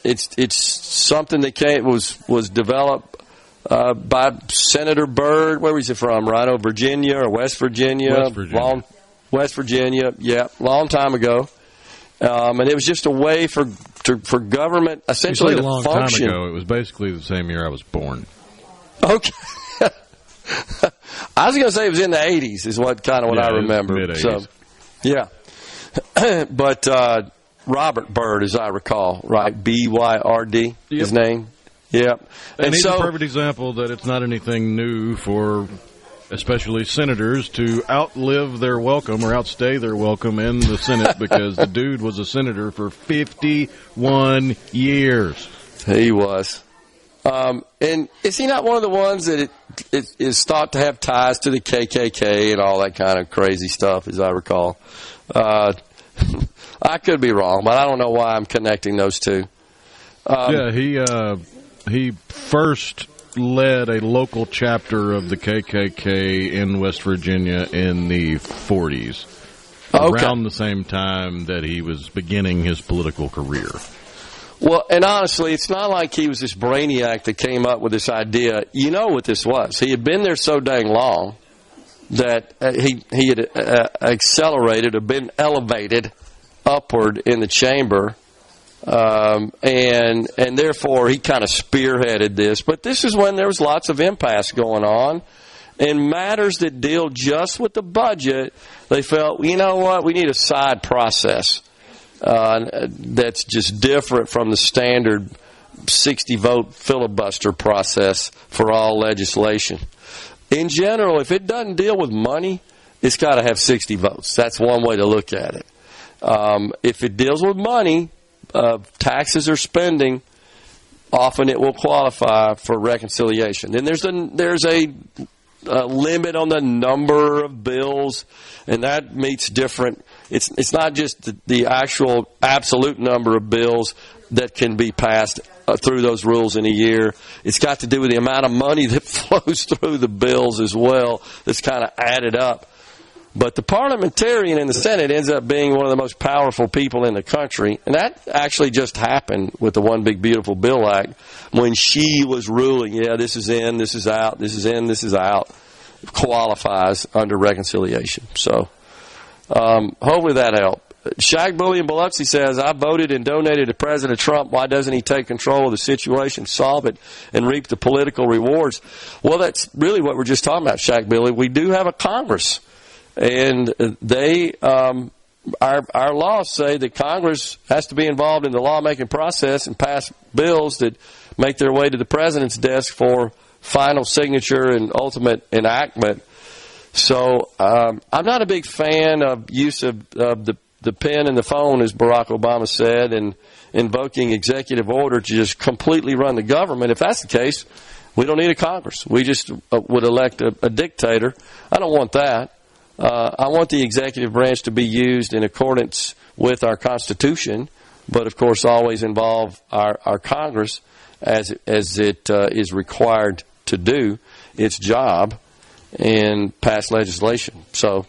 It's something that was developed by Senator Byrd. Where was he from? Rhino, Virginia or West Virginia? West Virginia. Yeah, long time ago. And it was just a way for government essentially to function. A long time ago. It was basically the same year I was born. Okay. I was going to say it was in the 80s is what I remember. Mid-80s. So, yeah. But Robert Byrd, as I recall, right? B-Y-R-D, his name. Yep. And he's a perfect example that it's not anything new for especially senators to outlive their welcome or outstay their welcome in the Senate because the dude was a senator for 51 years. He was. And is he not one of the ones that is thought to have ties to the KKK and all that kind of crazy stuff, as I recall? I could be wrong, but I don't know why I'm connecting those two. He first led a local chapter of the KKK in West Virginia in the 40s, around the same time that he was beginning his political career. Well, and honestly, it's not like he was this brainiac that came up with this idea. You know what this was. He had been there so dang long that he had accelerated or been elevated upward in the chamber, and therefore he kind of spearheaded this. But this is when there was lots of impasse going on. In matters that deal just with the budget, they felt, you know what, we need a side process that's just different from the standard 60-vote filibuster process for all legislation. In general, if it doesn't deal with money, it's got to have 60 votes. That's one way to look at it. If it deals with money, taxes or spending, often it will qualify for reconciliation. Then there's a limit on the number of bills, and that meets different. It's not just the actual absolute number of bills that can be passed through those rules in a year. It's got to do with the amount of money that flows through the bills as well that's kind of added up. But the parliamentarian in the Senate ends up being one of the most powerful people in the country. And that actually just happened with the One Big Beautiful Bill Act when she was ruling, this is in, this is out, this is in, this is out, qualifies under reconciliation. So hopefully that helped. Shaq Bully in Biloxi says, I voted and donated to President Trump. Why doesn't he take control of the situation, solve it, and reap the political rewards? Well, that's really what we're just talking about, Shaq Bully. We do have a Congress. And they, our laws say that Congress has to be involved in the lawmaking process and pass bills that make their way to the president's desk for final signature and ultimate enactment. So I'm not a big fan of use of the pen and the phone, as Barack Obama said, and invoking executive order to just completely run the government. If that's the case, we don't need a Congress. We just would elect a dictator. I don't want that. I want the executive branch to be used in accordance with our Constitution, but of course always involve our Congress as it is required to do its job and pass legislation. So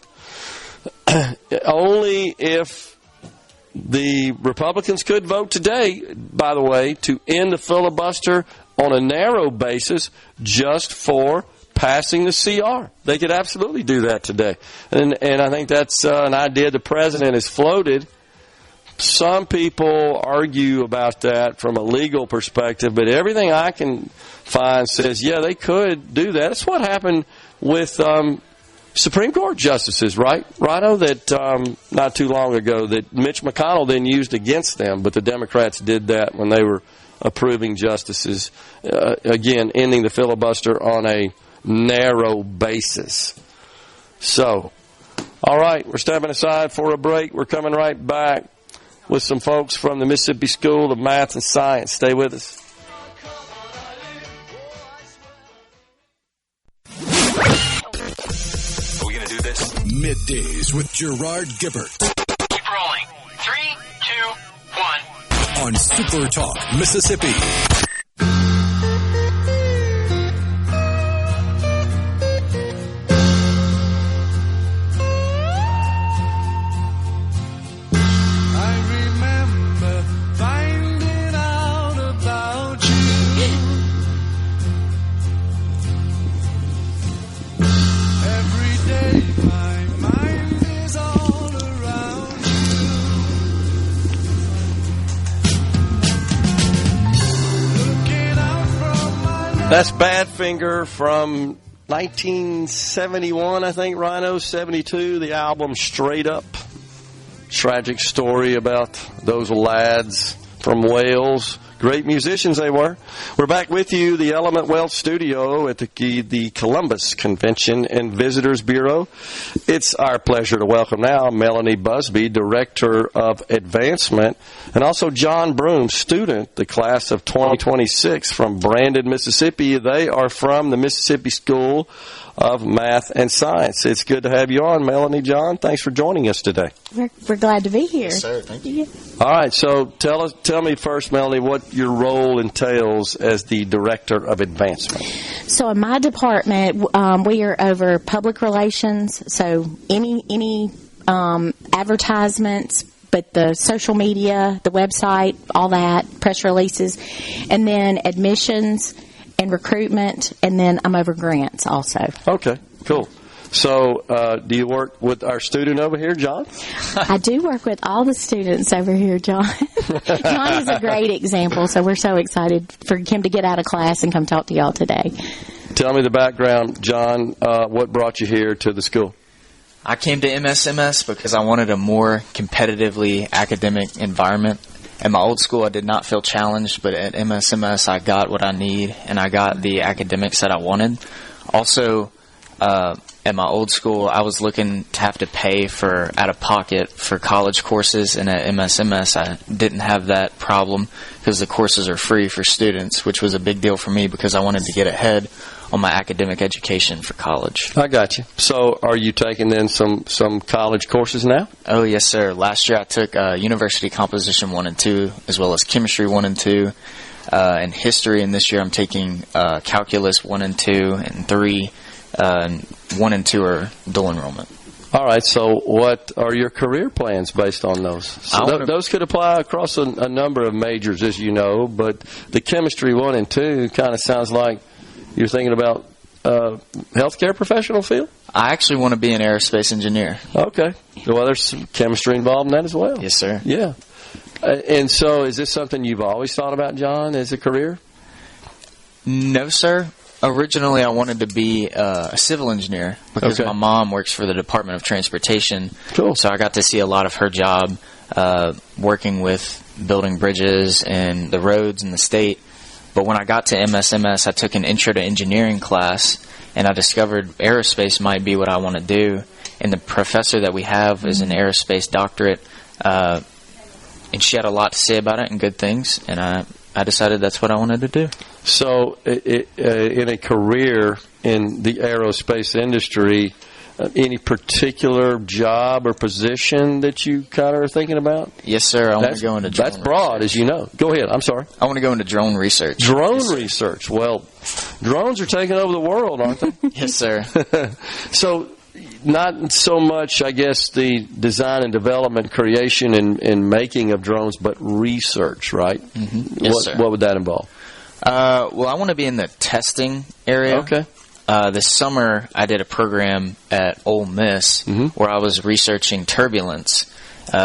only if the Republicans could vote today, by the way, to end the filibuster on a narrow basis just for passing the CR. They could absolutely do that today. And I think that's an idea the president has floated some people argue about that from a legal perspective, but everything I can find says, yeah, they could do that. That's what happened with Supreme Court justices, right, Rhino? That not too long ago that Mitch McConnell then used against them, but the Democrats did that when they were approving justices, again, ending the filibuster on a narrow basis. So, all right, we're stepping aside for a break. We're coming right back with some folks from the Mississippi School of Math and Science. Stay with us. Are we going to do this? Middays with Gerard Gibert. Keep rolling. 3, 2, 1. On SuperTalk, Mississippi. That's Badfinger from 1971, I think, Rhino, 72, the album Straight Up. Tragic story about those lads from Wales. Great musicians they were. We're back with you, the Element Wealth Studio at the Columbus Convention and Visitors Bureau. It's our pleasure to welcome now Melanie Busby, Director of Advancement, and also John Broom, student, the class of 2026 from Brandon, Mississippi. They are from the Mississippi School of Math and Science. It's good to have you on, Melanie, John. Thanks for joining us today. We're glad to be here. Yes, sir. Thank you. All right, so tell me first, Melanie, what your role entails as the Director of Advancement. So in my department, we are over public relations, so any advertisements, but the social media, the website, all that, press releases, and then admissions and recruitment, and then I'm over grants also. Okay, cool. So do you work with our student over here, John? I do work with all the students over here, John. John is a great example, so we're so excited for him to get out of class and come talk to y'all today. Tell me the background, John. What brought you here to the school? I came to MSMS because I wanted a more competitively academic environment. At my old school, I did not feel challenged, but at MSMS, I got what I need, and I got the academics that I wanted. Also, at my old school, I was looking to have to pay for out-of-pocket for college courses, and at MSMS, I didn't have that problem because the courses are free for students, which was a big deal for me because I wanted to get ahead on my academic education for college. I got you. So are you taking then some college courses now? Oh, yes, sir. Last year I took University Composition 1 and 2, as well as Chemistry 1 and 2, and History, and this year I'm taking Calculus 1 and 2 and 3, and 1 and 2 are dual enrollment. All right, so what are your career plans based on those? So those could apply across a number of majors, as you know, but the Chemistry 1 and 2 kind of sounds like you're thinking about healthcare professional field? I actually want to be an aerospace engineer. Okay. Well, there's some chemistry involved in that as well. Yes, sir. Yeah. And so is this something you've always thought about, John, as a career? No, sir. Originally, I wanted to be a civil engineer because my mom works for the Department of Transportation. Cool. So I got to see a lot of her job working with building bridges and the roads in the state. But when I got to MSMS, I took an Intro to Engineering class, and I discovered aerospace might be what I want to do. And the professor that we have is an aerospace doctorate, and she had a lot to say about it and good things, and I decided that's what I wanted to do. So in a career in the aerospace industry, any particular job or position that you kind of are thinking about? Yes, sir. I want to go into drone That's broad, research. as you know. Go ahead. I'm sorry. I want to go into drone research. Drone research. Well, drones are taking over the world, aren't they? Yes, sir. So not so much, I guess, the design and development, creation, and making of drones, but research, right? Mm-hmm. Yes, sir. What would that involve? Well, I want to be in the testing area. Okay. This summer, I did a program at Ole Miss where I was researching turbulence.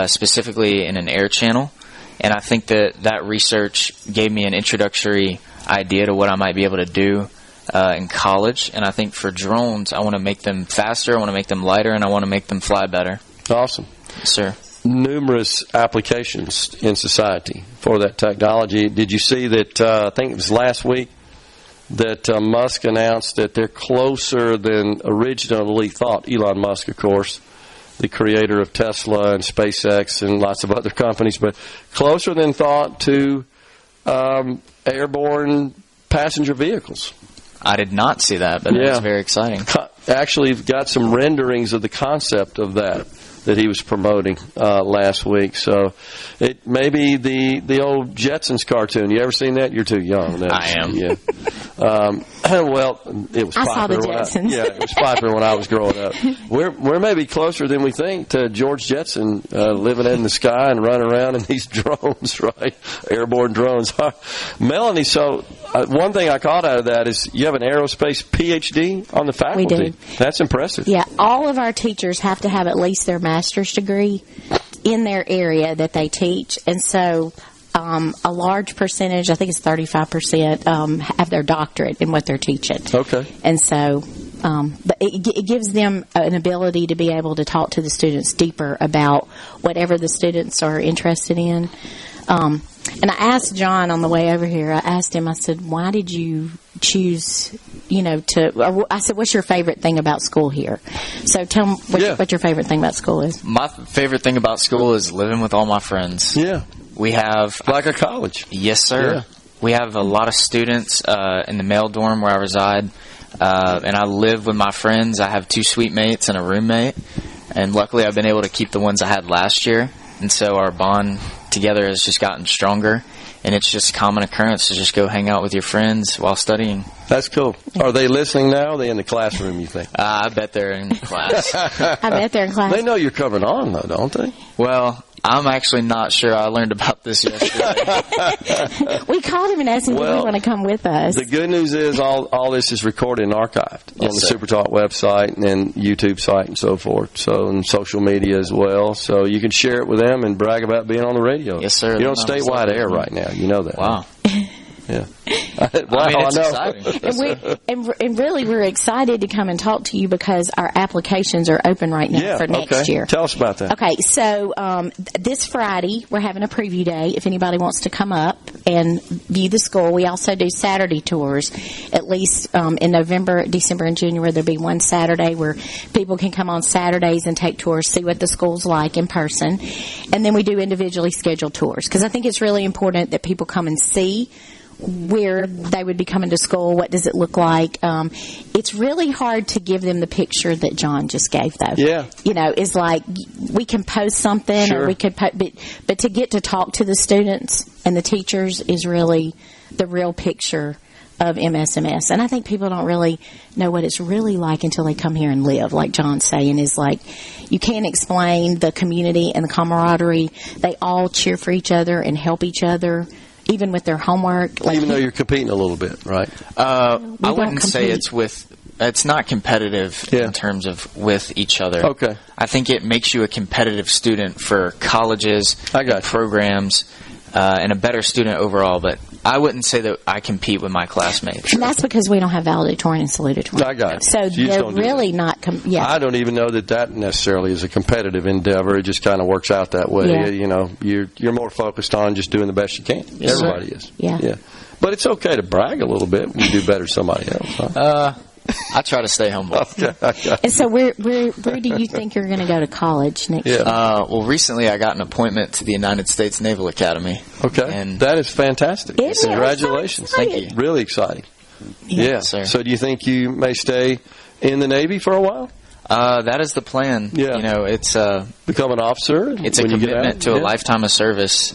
specifically in an air channel. And I think that research gave me an introductory idea to what I might be able to do in college. And I think for drones, I want to make them faster, I want to make them lighter, and I want to make them fly better. Awesome. Yes, sir. Numerous applications in society for that technology. Did you see that, I think it was last week, that Musk announced that they're closer than originally thought? Elon Musk, of course, the creator of Tesla and SpaceX and lots of other companies, but closer than thought to airborne passenger vehicles. I did not see that, but it's very exciting. Actually, got some renderings of the concept of that he was promoting last week. So it may be the old Jetsons cartoon. You ever seen that? You're too young. I am. Yeah. Well, it was popular. I saw the Jetsons. It was popular when I was growing up. We're maybe closer than we think to George Jetson living in the sky and running around in these drones, right? Airborne drones. Melanie, so one thing I caught out of that is you have an aerospace PhD on the faculty. We do. That's impressive. Yeah, all of our teachers have to have at least their master's degree in their area that they teach, and so a large percentage, I think it's 35%, have their doctorate in what they're teaching. Okay. And so it gives them an ability to be able to talk to the students deeper about whatever the students are interested in. And I asked John on the way over here, I said, why did you choose, I said, what's your favorite thing about school here? So tell me what your favorite thing about school is. My favorite thing about school is living with all my friends. Yeah. We have... Like a college. Yes, sir. Yeah. We have a lot of students in the male dorm where I reside, and I live with my friends. I have 2 suite mates and a roommate, and luckily I've been able to keep the ones I had last year, and so our bond together has just gotten stronger, and it's just common occurrence to just go hang out with your friends while studying. That's cool. Are they listening now? Are they in the classroom, you think? I bet they're in class. I bet they're in class. They know you're coming on, though, don't they? Well, I'm actually not sure. I learned about this yesterday. We called him and asked him if he want to come with us. The good news is all this is recorded and archived on the SuperTalk website and YouTube site and so forth. So, and social media as well. So you can share it with them and brag about being on the radio. Yes, sir. You're on statewide air right now. You know that. Wow. Yeah. It's exciting. And really, we're excited to come and talk to you because our applications are open right now for next year. Tell us about that. Okay, so this Friday, we're having a preview day if anybody wants to come up and view the school. We also do Saturday tours, at least in November, December, and January. There'll be one Saturday where people can come on Saturdays and take tours, see what the school's like in person. And then we do individually scheduled tours because I think it's really important that people come and see where they would be coming to school, what does it look like. It's really hard to give them the picture that John just gave, though. Yeah. It's like we can post something, or we could but to get to talk to the students and the teachers is really the real picture of MSMS. And I think people don't really know what it's really like until they come here and live, like John's saying, is like you can't explain the community and the camaraderie. They all cheer for each other and help each other. Even with their homework. Even though you're competing a little bit, right? I wouldn't say it's not competitive in terms of with each other. Okay. I think it makes you a competitive student for colleges, programs, and a better student overall, but I wouldn't say that I compete with my classmates. And that's because we don't have valedictorian and salutatorian. I got it. So they're really not... I don't even know that necessarily is a competitive endeavor. It just kind of works out that way. Yeah. You're more focused on just doing the best you can. Yes, everybody is. Yeah. But it's okay to brag a little bit when you do better than somebody else, huh? I try to stay humble. Okay. And so where do you think you're going to go to college next year? Well, recently I got an appointment to the United States Naval Academy. Okay. And that is fantastic. Congratulations. So thank you. Really exciting. Yeah, sir. So do you think you may stay in the Navy for a while? That is the plan. Yeah. It's become an officer. It's a commitment to a lifetime of service.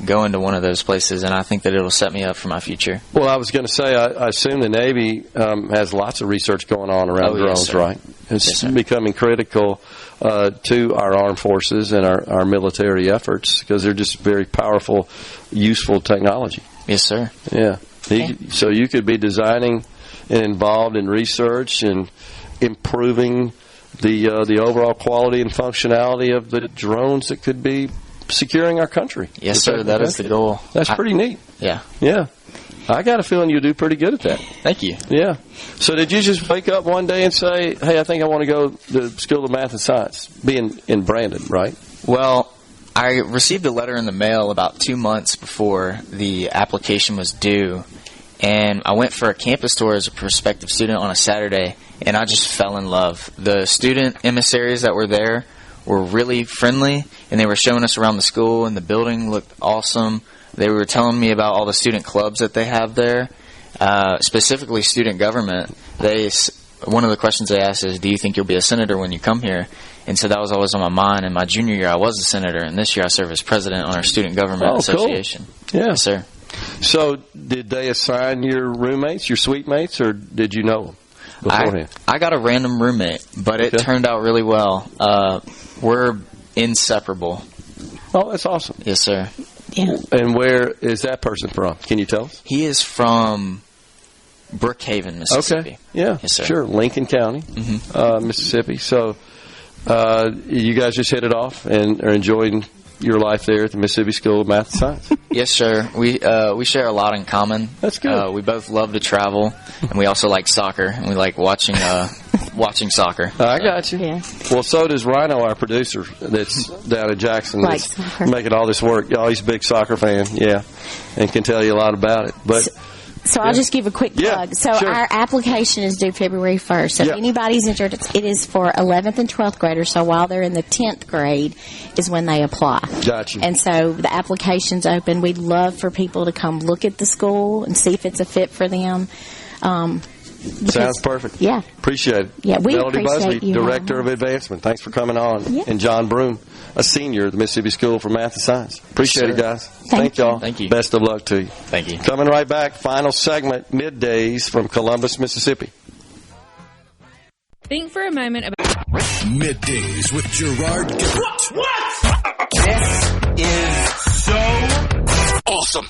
Go into one of those places, and I think that it'll set me up for my future. Well, I was going to say, I assume the Navy has lots of research going on around drones, right? It's becoming critical to our armed forces and our military efforts because they're just very powerful, useful technology. Yes, sir. Yeah. So you could be designing and involved in research and improving the overall quality and functionality of the drones that could be securing our country. Yes, sir. That is the goal. That's pretty neat. Yeah. Yeah. I got a feeling you'll do pretty good at that. Thank you. Yeah. So did you just wake up one day and say, hey, I think I want to go to the School of Math and Science, being in Brandon, right? Well, I received a letter in the mail about 2 months before the application was due, and I went for a campus tour as a prospective student on a Saturday, and I just fell in love. The student emissaries that were there were really friendly, and they were showing us around the school, and the building looked awesome. They were telling me about all the student clubs that they have there, specifically student government. One of the questions they asked is, do you think you'll be a senator when you come here? And so that was always on my mind. In my junior year, I was a senator, and this year I serve as president on our student government association. Cool. Yeah. Yes, sir. So did they assign your roommates, your suite mates, or did you know them beforehand? I got a random roommate, but it turned out really well. We're inseparable. Oh, that's awesome. Yes, sir. Yeah. And where is that person from? Can you tell us? He is from Brookhaven, Mississippi. Okay. Yeah. Yes, sir. Sure. Lincoln County, Mississippi. So you guys just hit it off and are enjoying your life there at the Mississippi School of Math and Science. Yes, sir. We share a lot in common. That's good. We both love to travel, and we also like soccer, and we like watching soccer. I got you. Yeah. Well, so does Rhino, our producer, that's down in Jackson, that's making all this work. Oh, he's a big soccer fan, yeah, and can tell you a lot about it. But So I'll just give a quick plug. So our application is due February 1st. So if anybody's interested, it is for 11th and 12th graders. So while they're in the 10th grade is when they apply. Gotcha. And so the application's open. We'd love for people to come look at the school and see if it's a fit for them. Sounds perfect. Yeah. Appreciate it. Yeah, we Melody appreciate Busby, you. Director of Advancement. Thanks for coming on. Yeah. And John Broom, a senior at the Mississippi School for Math and Science. Appreciate it, guys. Thank y'all. Thank you. Best of luck to you. Thank you. Coming right back, final segment, Middays from Columbus, Mississippi. Think for a moment about Middays with Gerard Gibert. What? This is so awesome.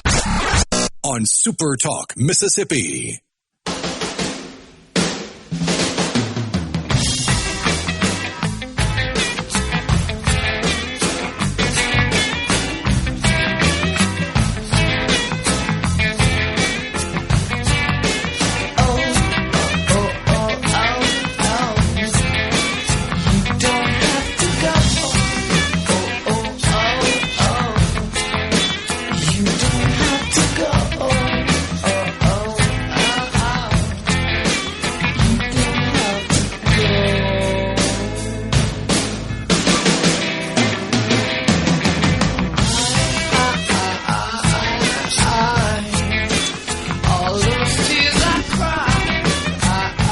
On SuperTalk, Mississippi.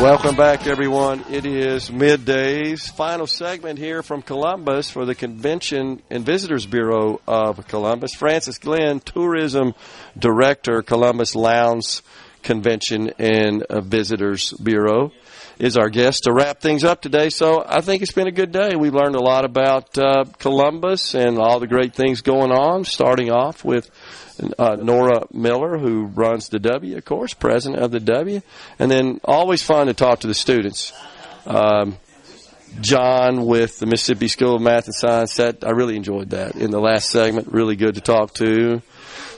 Welcome back, everyone. It is Middays. Final segment here from Columbus for the Convention and Visitors Bureau of Columbus. Francis Glenn, Tourism Director, Columbus Lounge Convention and Visitors Bureau, is our guest to wrap things up today. So I think it's been a good day. We've learned a lot about Columbus and all the great things going on, starting off with Nora Miller, who runs the W, of course, president of the W. And then always fun to talk to the students. John with the Mississippi School of Math and Science, I really enjoyed that in the last segment. Really good to talk to.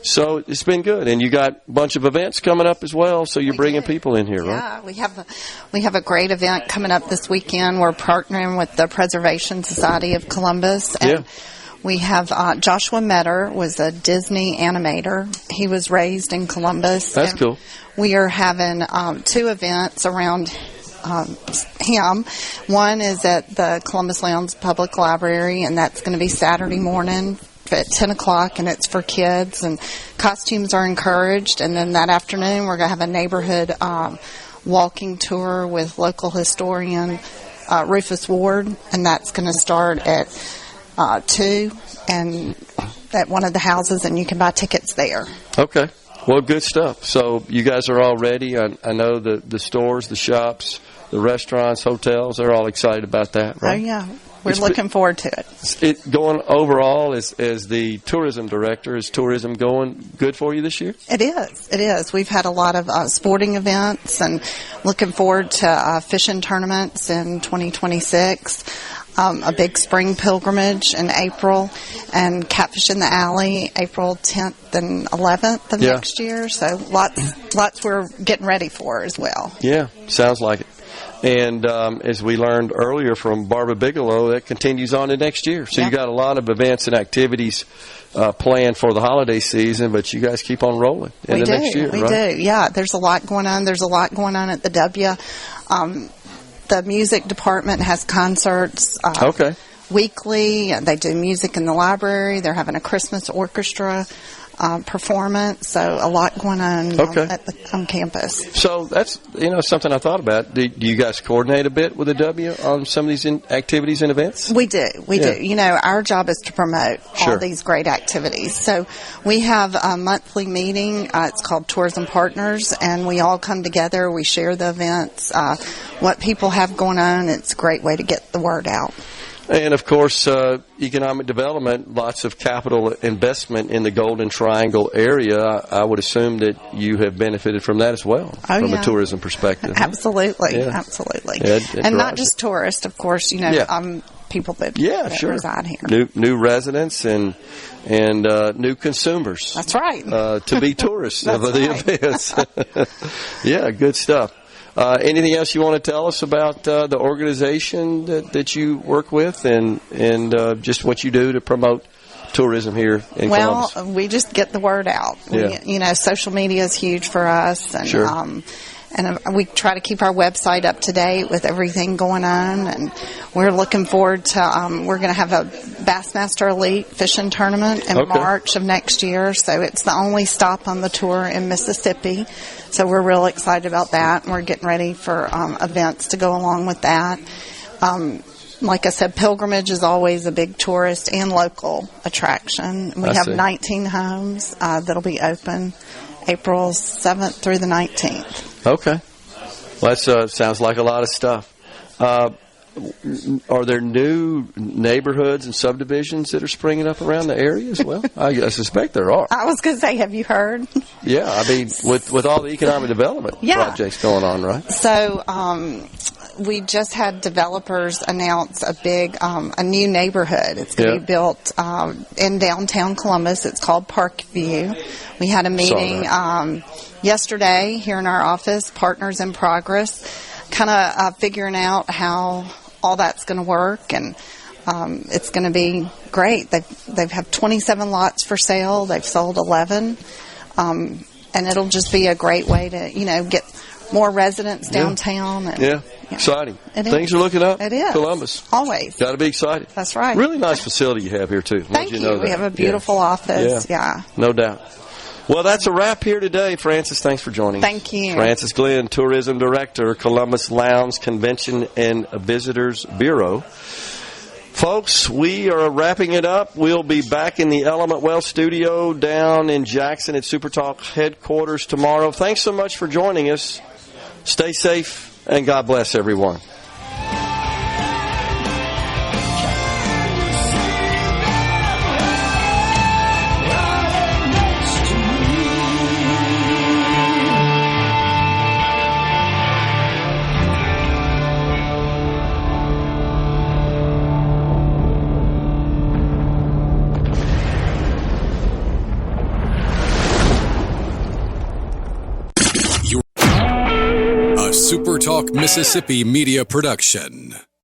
So it's been good. And you got a bunch of events coming up as well, so you're bringing people in here, right? Yeah, we have a great event coming up this weekend. We're partnering with the Preservation Society of Columbus. And we have Joshua Metter, was a Disney animator. He was raised in Columbus. That's cool. We are having two events around him. One is at the Columbus Lounge Public Library, and that's going to be Saturday morning at 10 o'clock, and it's for kids, and costumes are encouraged. And then that afternoon, we're going to have a neighborhood walking tour with local historian Rufus Ward, and that's going to start at 2 and at one of the houses, and you can buy tickets there. Okay. Well, good stuff. So you guys are all ready. I know the stores, the shops, the restaurants, hotels, they're all excited about that, right? Oh, yeah. we're looking forward to it. It going overall as the tourism director, is tourism going good for you this year? It is. We've had a lot of sporting events and looking forward to fishing tournaments in 2026. A big spring pilgrimage in April, and Catfish in the Alley April 10th and 11th of next year. So lots we're getting ready for as well. Yeah, sounds like it. And as we learned earlier from Barbara Bigelow, that continues on to next year. So you got a lot of events and activities planned for the holiday season, but you guys keep on rolling into next year, We right? do. Yeah, there's a lot going on. There's a lot going on at the W. The music department has concerts weekly. They do music in the library. They're having a Christmas orchestra performance. So a lot going on on campus. So that's something I thought about. Do you guys coordinate a bit with the W on some of these activities and events? We do. We do. Our job is to promote all these great activities. So we have a monthly meeting. It's called Tourism Partners, and we all come together. We share the events, what people have going on. It's a great way to get the word out. And, of course, economic development, lots of capital investment in the Golden Triangle area. I would assume that you have benefited from that as well, from a tourism perspective. Absolutely. Absolutely. And not just tourists, of course, people that reside here. New residents and new consumers. That's right. To be tourists of the events. Yeah, good stuff. Anything else you want to tell us about the organization that you work with and just what you do to promote tourism here in Columbus? Well, we just get the word out. Social media is huge for us. And, and we try to keep our website up to date with everything going on. And we're looking forward to, we're going to have a Bassmaster Elite fishing tournament in March of next year. So it's the only stop on the tour in Mississippi. So we're real excited about that. And we're getting ready for events to go along with that. Like I said, pilgrimage is always a big tourist and local attraction. We have 19 homes that'll be open April 7th through the 19th. Okay. Well, that sounds like a lot of stuff. Are there new neighborhoods and subdivisions that are springing up around the area as well? I suspect there are. I was going to say, have you heard? Yeah, I mean, with all the economic development projects going on, right? So, we just had developers announce a new neighborhood. It's going to be built in downtown Columbus. It's called Parkview. We had a meeting yesterday here in our office, Partners in Progress, kind of figuring out how all that's going to work, and it's going to be great. They've have 27 lots for sale. They've sold 11, and it'll just be a great way to get more residents downtown. And, exciting. Things are looking up. It is. Columbus. Always. Got to be excited. That's right. Really nice facility you have here, too. Thank you. We have a beautiful office. Yeah. No doubt. Well, that's a wrap here today. Frances, thanks for joining us. Thank you. Frances Glenn, Tourism Director, Columbus Lounge Convention and Visitors Bureau. Folks, we are wrapping it up. We'll be back in the Element Well studio down in Jackson at SuperTalk headquarters tomorrow. Thanks so much for joining us. Stay safe, and God bless everyone. SuperTalk Mississippi Media Production.